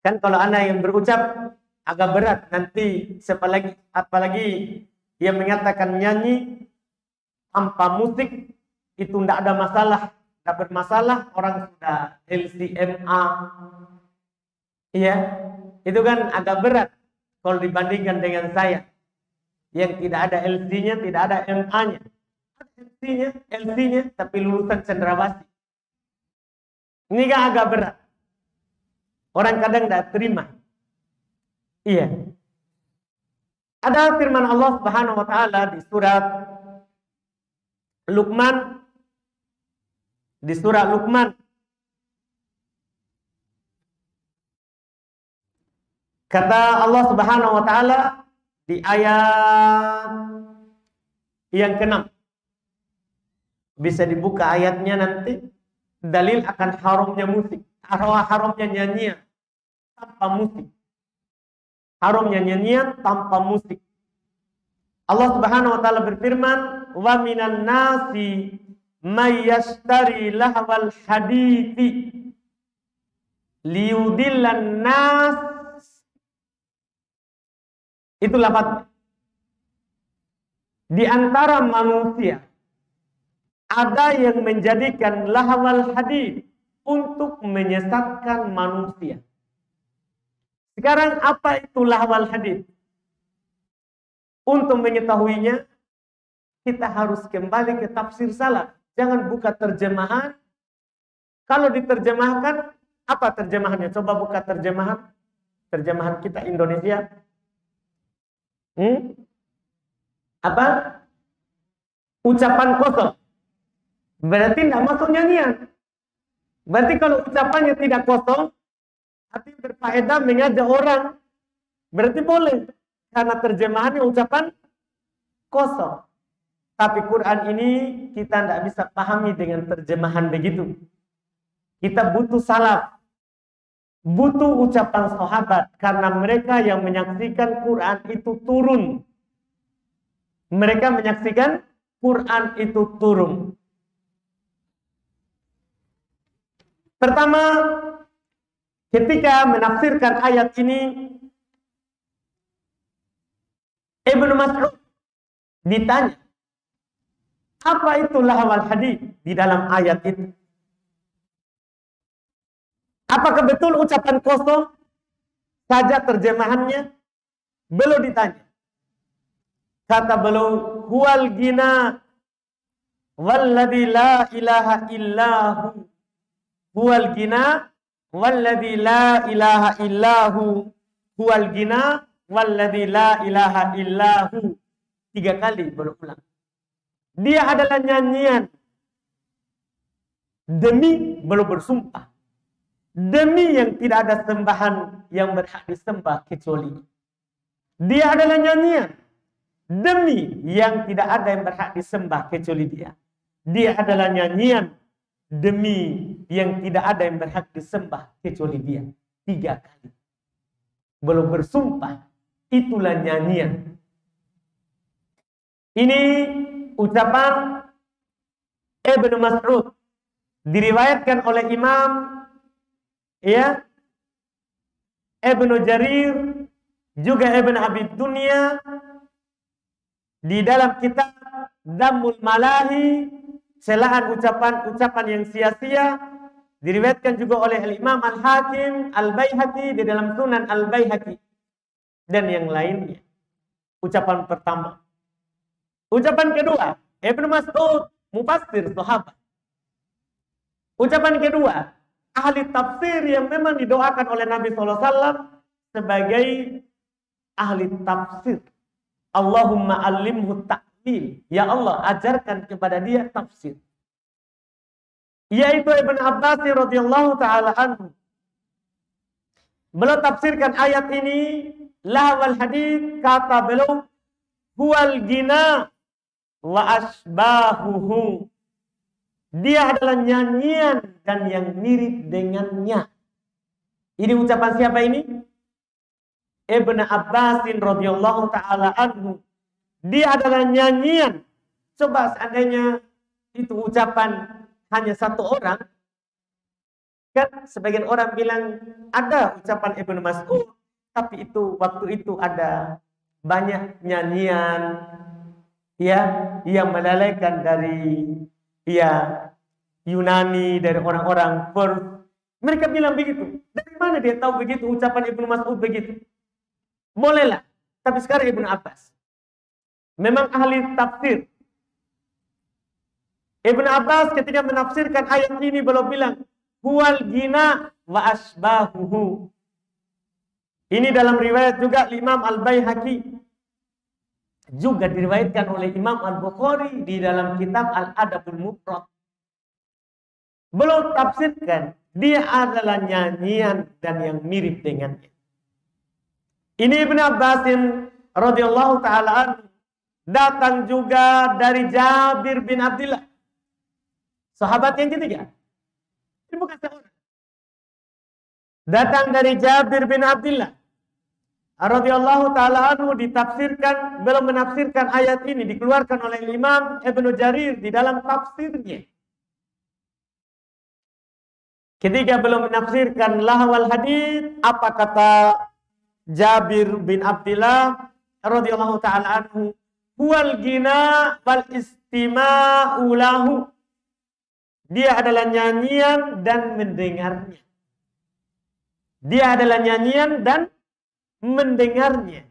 S1: Kan kalau ana yang berucap agak berat nanti, apalagi yang mengatakan nyanyi tanpa musik itu tidak ada masalah, tidak bermasalah, orang sudah LCMA. Iya, itu kan agak berat kalau dibandingkan dengan saya yang tidak ada LC-nya, tidak ada MA-nya. LC-nya, tapi lulusan cendrawasih. Ini kan agak berat. Orang kadang tidak terima. Iya. Ada firman Allah Subhanahu wa taala di surat Luqman, kata Allah Subhanahu wa taala di ayat yang ke-6. Bisa dibuka ayatnya nanti, dalil akan haramnya musik, haramnya nyanyian tanpa musik. Haramnya nyanyian tanpa musik. Allah Subhanahu wa taala berfirman, "Wa minan nasi may yashtari lahwal hadithi liyudillan nas." Itu lafaz. Di antara manusia ada yang menjadikan lahwal hadith untuk menyesatkan manusia. Sekarang apa itu lahwal hadith? Untuk mengetahuinya, kita harus kembali ke tafsir salaf. Jangan buka terjemahan. Kalau diterjemahkan, apa terjemahannya? Coba buka terjemahan. Terjemahan kita Indonesia. Apa? Ucapan kosong. Berarti tidak masuk nyanyian. Berarti kalau ucapannya tidak kosong, tapi berfaedah mengajak orang, berarti boleh. Karena terjemahannya ucapan kosong. Tapi Quran ini kita tidak bisa pahami dengan terjemahan begitu. Kita butuh salaf. Butuh ucapan sahabat. Karena mereka yang menyaksikan Quran itu turun. Mereka menyaksikan Quran itu turun. Pertama, ketika menafsirkan ayat ini, Ibnu Mas'ud ditanya, apa itu lahwal hadits di dalam ayat itu? Apakah betul ucapan kosong saja terjemahannya? Beliau ditanya. Kata beliau, huwal gina walladzi la ilaha illahu. Huwal gina walladzi la ilaha illahu. Huwal gina walladzi la ilaha illahu. 3 kali berulang. Dia adalah nyanyian. Demi, belum bersumpah. Demi yang tidak ada sembahan yang berhak disembah kecuali. Dia adalah nyanyian. Demi yang tidak ada yang berhak disembah kecuali dia. Dia adalah nyanyian. Demi yang tidak ada yang berhak disembah kecuali dia. 3 kali. Belum bersumpah. Itulah nyanyian. Ini ucapan Ibnu Mas'ud diriwayatkan oleh Imam Ibnu Jarir juga Ibnu Abi Dunya di dalam kitab Dhammul Malahi, celaan ucapan-ucapan yang sia-sia, diriwayatkan juga oleh Imam Al-Hakim Al-Baihaqi di dalam Sunan Al-Baihaqi dan yang lainnya. Ucapan pertama. Ucapan kedua, Ibnu Mas'ud, mufassir sahabat. Ucapan kedua, ahli tafsir yang memang didoakan oleh Nabi SAW sebagai ahli tafsir. Allahumma alimhu ta'wil. Ya Allah, ajarkan kepada dia tafsir. Yaitu Ibn Abbas radhiyallahu ta'ala anhu. Beliau tafsirkan ayat ini, lahwal hadits, kata beliau, huwal gina wa asbahuhu. Dia adalah nyanyian dan yang mirip dengannya. Ini ucapan siapa ini? Ibn Abbas radhiyallahu ta'ala anhu. Dia adalah nyanyian. Coba seandainya itu ucapan hanya satu orang. Kan sebagian orang bilang ada ucapan Ibn Mas'ud, tapi itu waktu itu ada banyak nyanyian yang melalaikan dari Yunani, dari orang-orang Persia. Mereka bilang begitu. Dari mana dia tahu begitu ucapan Ibnu Mas'ud begitu? Bolehlah. Tapi sekarang Ibnu Abbas memang ahli tafsir. Ibnu Abbas ketika menafsirkan ayat ini beliau bilang, huwal gina wa asbahuhu. Ini dalam riwayat juga Imam Al-Baihaqi. Juga diriwayatkan oleh Imam Al-Bukhari di dalam kitab Al-Adabul Mufrad. Belum tafsirkan, dia adalah nyanyian dan yang mirip dengannya. Ini Ibn Abbas radhiyallahu ta'ala anhu datang juga dari Jabir bin Abdullah. Sahabat yang ketiga. Ini bukan seorang. Datang dari Jabir bin Abdullah radhiyallahu ta'ala anhu, ditafsirkan, belum menafsirkan ayat ini, dikeluarkan oleh Imam Ibnu Jarir di dalam tafsirnya. Ketika belum menafsirkan lahwal hadits, apa kata Jabir bin Abdullah radhiyallahu ta'ala anhu? Huwal gina wal istima'u lahu. Dia adalah nyanyian dan mendengarnya. Dia adalah nyanyian dan mendengarnya.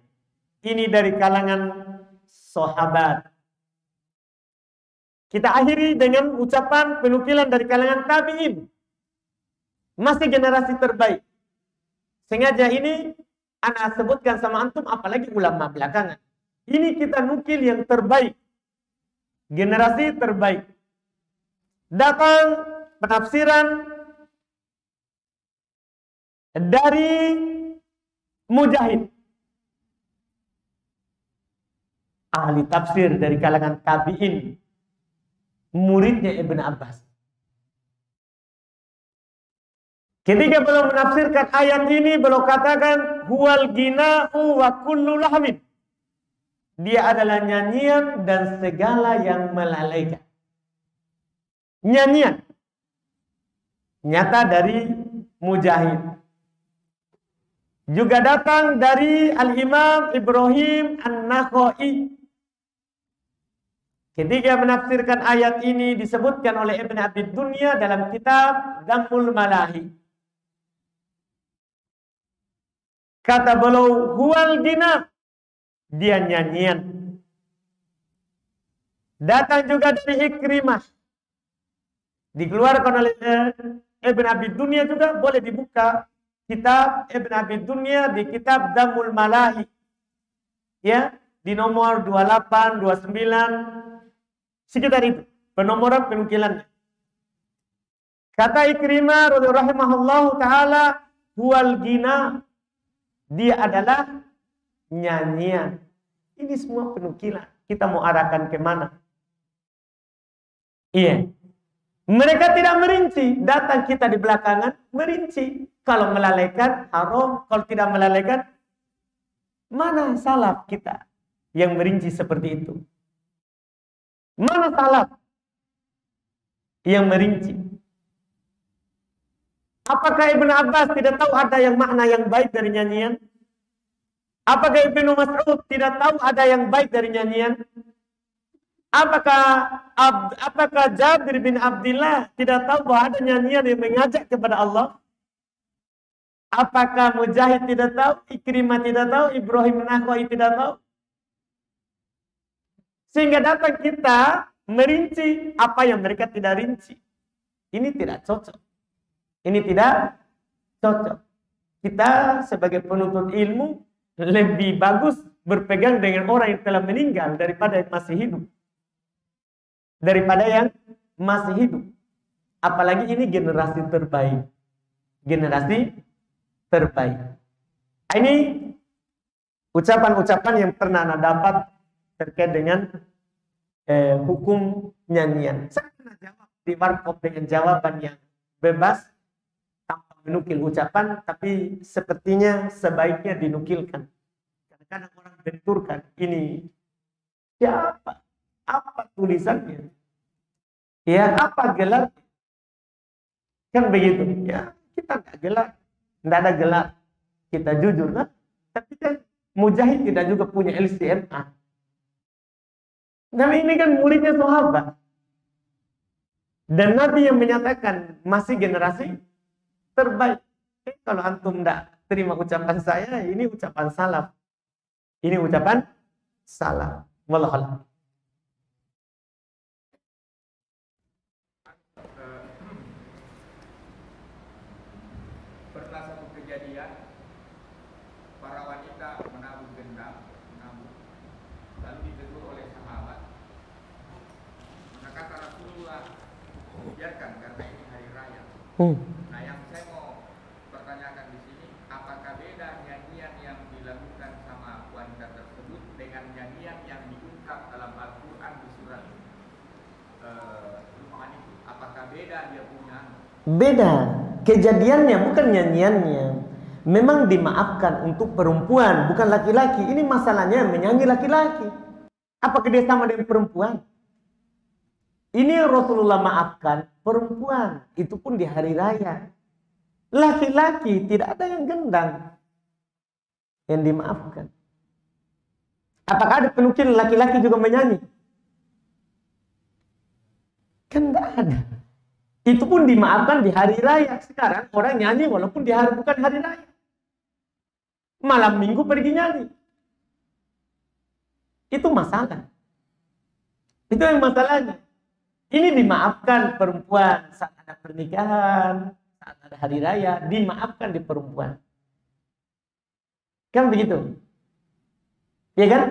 S1: Ini dari kalangan sahabat. Kita akhiri dengan ucapan penukilan dari kalangan tabi'in. Masih generasi terbaik. Sengaja ini ana sebutkan sama antum, apalagi ulama belakangan. Ini kita nukil yang terbaik. Generasi terbaik. Datang penafsiran dari Mujahid, ahli tafsir dari kalangan tabi'in, muridnya Ibn Abbas. Ketika beliau menafsirkan ayat ini, beliau katakan huwal gina'u wa kullu lahmin. Dia adalah nyanyian dan segala yang melalaikan. Nyanyian nyata dari Mujahid. Juga datang dari Al-Imam Ibrahim An-Nakhai. Ketika menafsirkan ayat ini disebutkan oleh Ibn Abi Dunya dalam kitab Dhammul Malahi. Kata beliau, huwal gina, dia nyanyian. Datang juga dari Ikrimah. Dikeluarkan oleh Ibn Abi Dunya juga, boleh dibuka kitab Ibn Abi Dunya di kitab Dhammul Malahi. Ya, di nomor 28, 29, sekitar itu penomoran penukilannya. Kata Ikrimah rahimahullahu taala, huwal gina, dia adalah nyanyian. Ini semua penukilan. Kita mau arahkan kemana? Iya. Mereka tidak merinci. Datang kita di belakangan merinci. Kalau melalaikan haram, kalau tidak melalaikan, mana salaf kita yang merinci seperti itu? Mana salaf yang merinci? Apakah Ibn Abbas tidak tahu ada yang makna yang baik dari nyanyian? Apakah Ibnu Mas'ud tidak tahu ada yang baik dari nyanyian? Apakah Jabir bin Abdullah tidak tahu bahwa ada nyanyian yang mengajak kepada Allah? Apakah Mujahid tidak tahu? Ikrimah tidak tahu? Ibrahim Nakhai tidak tahu? Sehingga datang kita merinci apa yang mereka tidak rinci. Ini tidak cocok. Ini tidak cocok. Kita sebagai penuntut ilmu lebih bagus berpegang dengan orang yang telah meninggal daripada yang masih hidup. Daripada yang masih hidup. Apalagi ini generasi terbaik. Generasi terbaik. Ini ucapan-ucapan yang pernah Anda dapat terkait dengan hukum nyanyian. Saya pernah jawab di warkop dengan jawaban yang bebas tanpa menukil ucapan, tapi sepertinya sebaiknya dinukilkan. Kadang-kadang orang benturkan, ini siapa? Apa tulisannya? Ya, apa gelar? Kan begitu. Ya, kita nggak gelar. Nggak ada gelar. Kita jujur kan? Tapi kan Mujahid tidak juga punya LCMA. Dan ini kan muridnya sahabat. Dan Nabi yang menyatakan masih generasi terbaik. Kalau antum tidak terima ucapan saya, ini ucapan salaf. Ini ucapan salaf. Wallahu a'lam.
S2: Pernah satu kejadian, para wanita menabung gendam, lalu ditegur oleh sahabat. Maka kata Rasulullah, biarkan karena ini hari raya. Nah, yang saya mau pertanyakan di sini, apakah beda nyanyian yang dilakukan sama wanita tersebut dengan nyanyian yang diungkap dalam Al-Quran di surat Luqman itu? Apakah beda dia punya?
S1: Beda. Kejadiannya bukan nyanyiannya. Memang dimaafkan untuk perempuan, bukan laki-laki. Ini masalahnya menyanyi laki-laki. Apakah dia sama dengan perempuan? Ini Rasulullah maafkan perempuan. Itu pun di hari raya. Laki-laki tidak ada yang gendang yang dimaafkan. Apakah ada penukil laki-laki juga menyanyi? Kan tidak ada. Itu pun dimaafkan di hari raya. Sekarang orang nyanyi walaupun di hari bukan hari raya. Malam minggu pergi nyanyi. Itu masalah. Itu yang masalahnya. Ini dimaafkan perempuan saat ada pernikahan, saat ada hari raya, dimaafkan di perempuan. Kan begitu? Iya kan?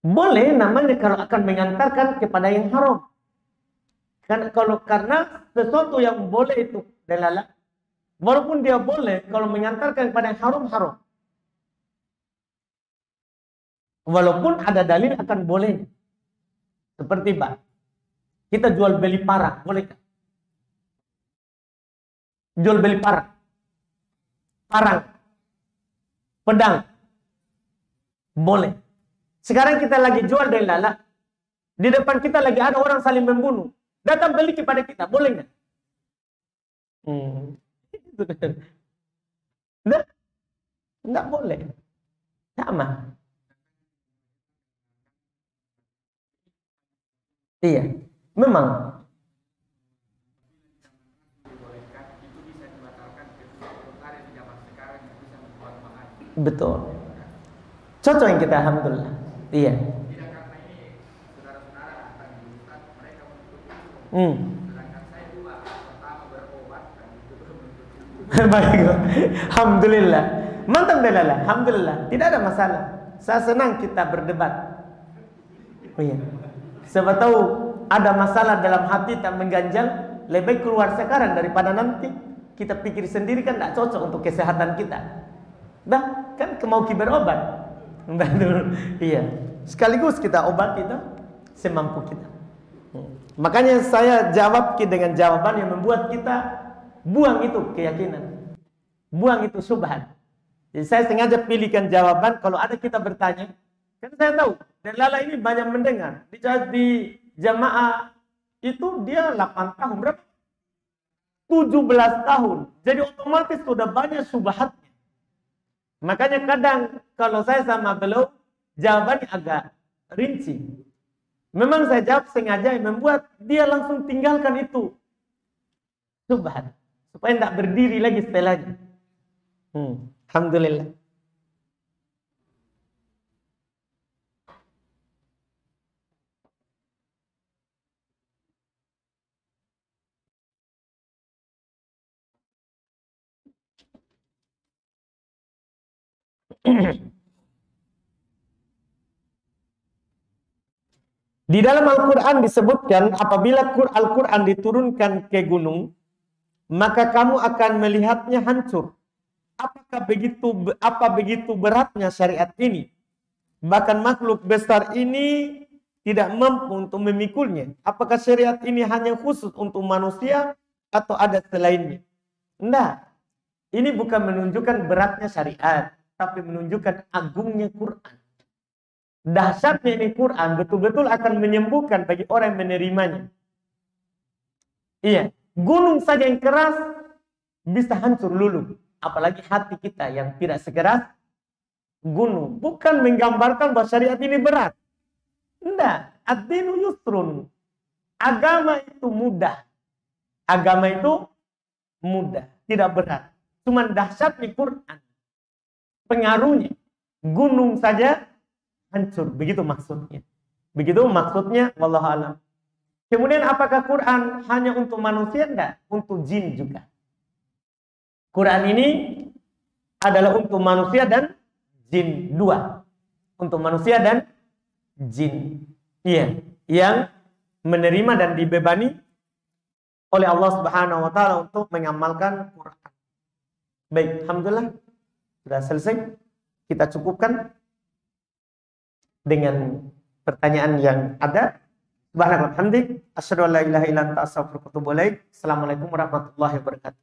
S1: Boleh namanya kalau akan mengantarkan kepada yang haram. Karena sesuatu yang boleh itu dalalah, walaupun dia boleh kalau mengantarkan kepada yang haram. Walaupun ada dalil akan boleh. Seperti kita jual beli parang, bolehkah? Jual beli parang, pedang, boleh. Sekarang kita lagi jual dalalah, di depan kita lagi ada orang saling membunuh, datang beli kepada kita, boleh nggak? Nggak boleh. Sama. Iya, memang. Betul. Cocok yang kita, alhamdulillah. Iya.
S2: Tidak karena ini saudara-saudara akan diutak mereka menuntut ilmu. Sedangkan saya dua pertama berobat dan itu belum menuntut ilmu.
S1: Baik. Alhamdulillah. Mantap dalalah. Alhamdulillah. Tidak ada masalah. Saya senang kita berdebat. Oh iya. Siapa tahu ada masalah dalam hati tak mengganjal, lebih baik keluar sekarang daripada nanti kita pikir sendiri, kan tidak cocok untuk kesehatan kita. Dah, kan mau berobat. Betul. Iya. Sekaligus kita obati itu semampu kita. Makanya saya jawab dengan jawaban yang membuat kita buang itu keyakinan. Buang itu subhan. Jadi saya sengaja pilihkan jawaban kalau ada kita bertanya. Kan saya tahu dalalah ini banyak mendengar. Di jamaah itu dia 8 tahun. Berapa? 17 tahun. Jadi otomatis sudah banyak subhatnya. Makanya kadang kalau saya sama beliau, jawabannya agak rinci. Memang saya jawab sengaja yang membuat dia langsung tinggalkan itu subhat. Supaya tidak berdiri lagi setelahnya. Alhamdulillah. Di dalam Al-Quran disebutkan apabila Al-Quran diturunkan ke gunung, maka kamu akan melihatnya hancur. Apa begitu beratnya syariat ini? Bahkan makhluk besar ini tidak mampu untuk memikulnya. Apakah syariat ini hanya khusus untuk manusia atau ada selainnya? Tidak. Ini bukan menunjukkan beratnya syariat, tapi menunjukkan agungnya Quran. Dahsyatnya ini Quran betul-betul akan menyembuhkan bagi orang yang menerimanya. Iya, gunung saja yang keras bisa hancur luluh, apalagi hati kita yang tidak sekeras gunung. Bukan menggambarkan bahwa syariat ini berat. Tidak, ad-dinu yusrun. Agama itu mudah. Agama itu mudah, tidak berat. Cuman dahsyatnya Quran, pengaruhnya gunung saja hancur, begitu maksudnya. Begitu maksudnya, wallahu alam. Kemudian apakah Quran hanya untuk manusia? Enggak, untuk jin juga. Quran ini adalah untuk manusia dan jin, dua. Untuk manusia dan jin. Iya, yang menerima dan dibebani oleh Allah Subhanahu wa taala untuk mengamalkan Quran. Baik, alhamdulillah sudah selesai. Kita cukupkan dengan pertanyaan yang ada. Subhanallah, hamdik, asyhadu an la ilaha illa anta, astaghfiruka wa atubu ilaik. Assalamualaikum warahmatullahi wabarakatuh.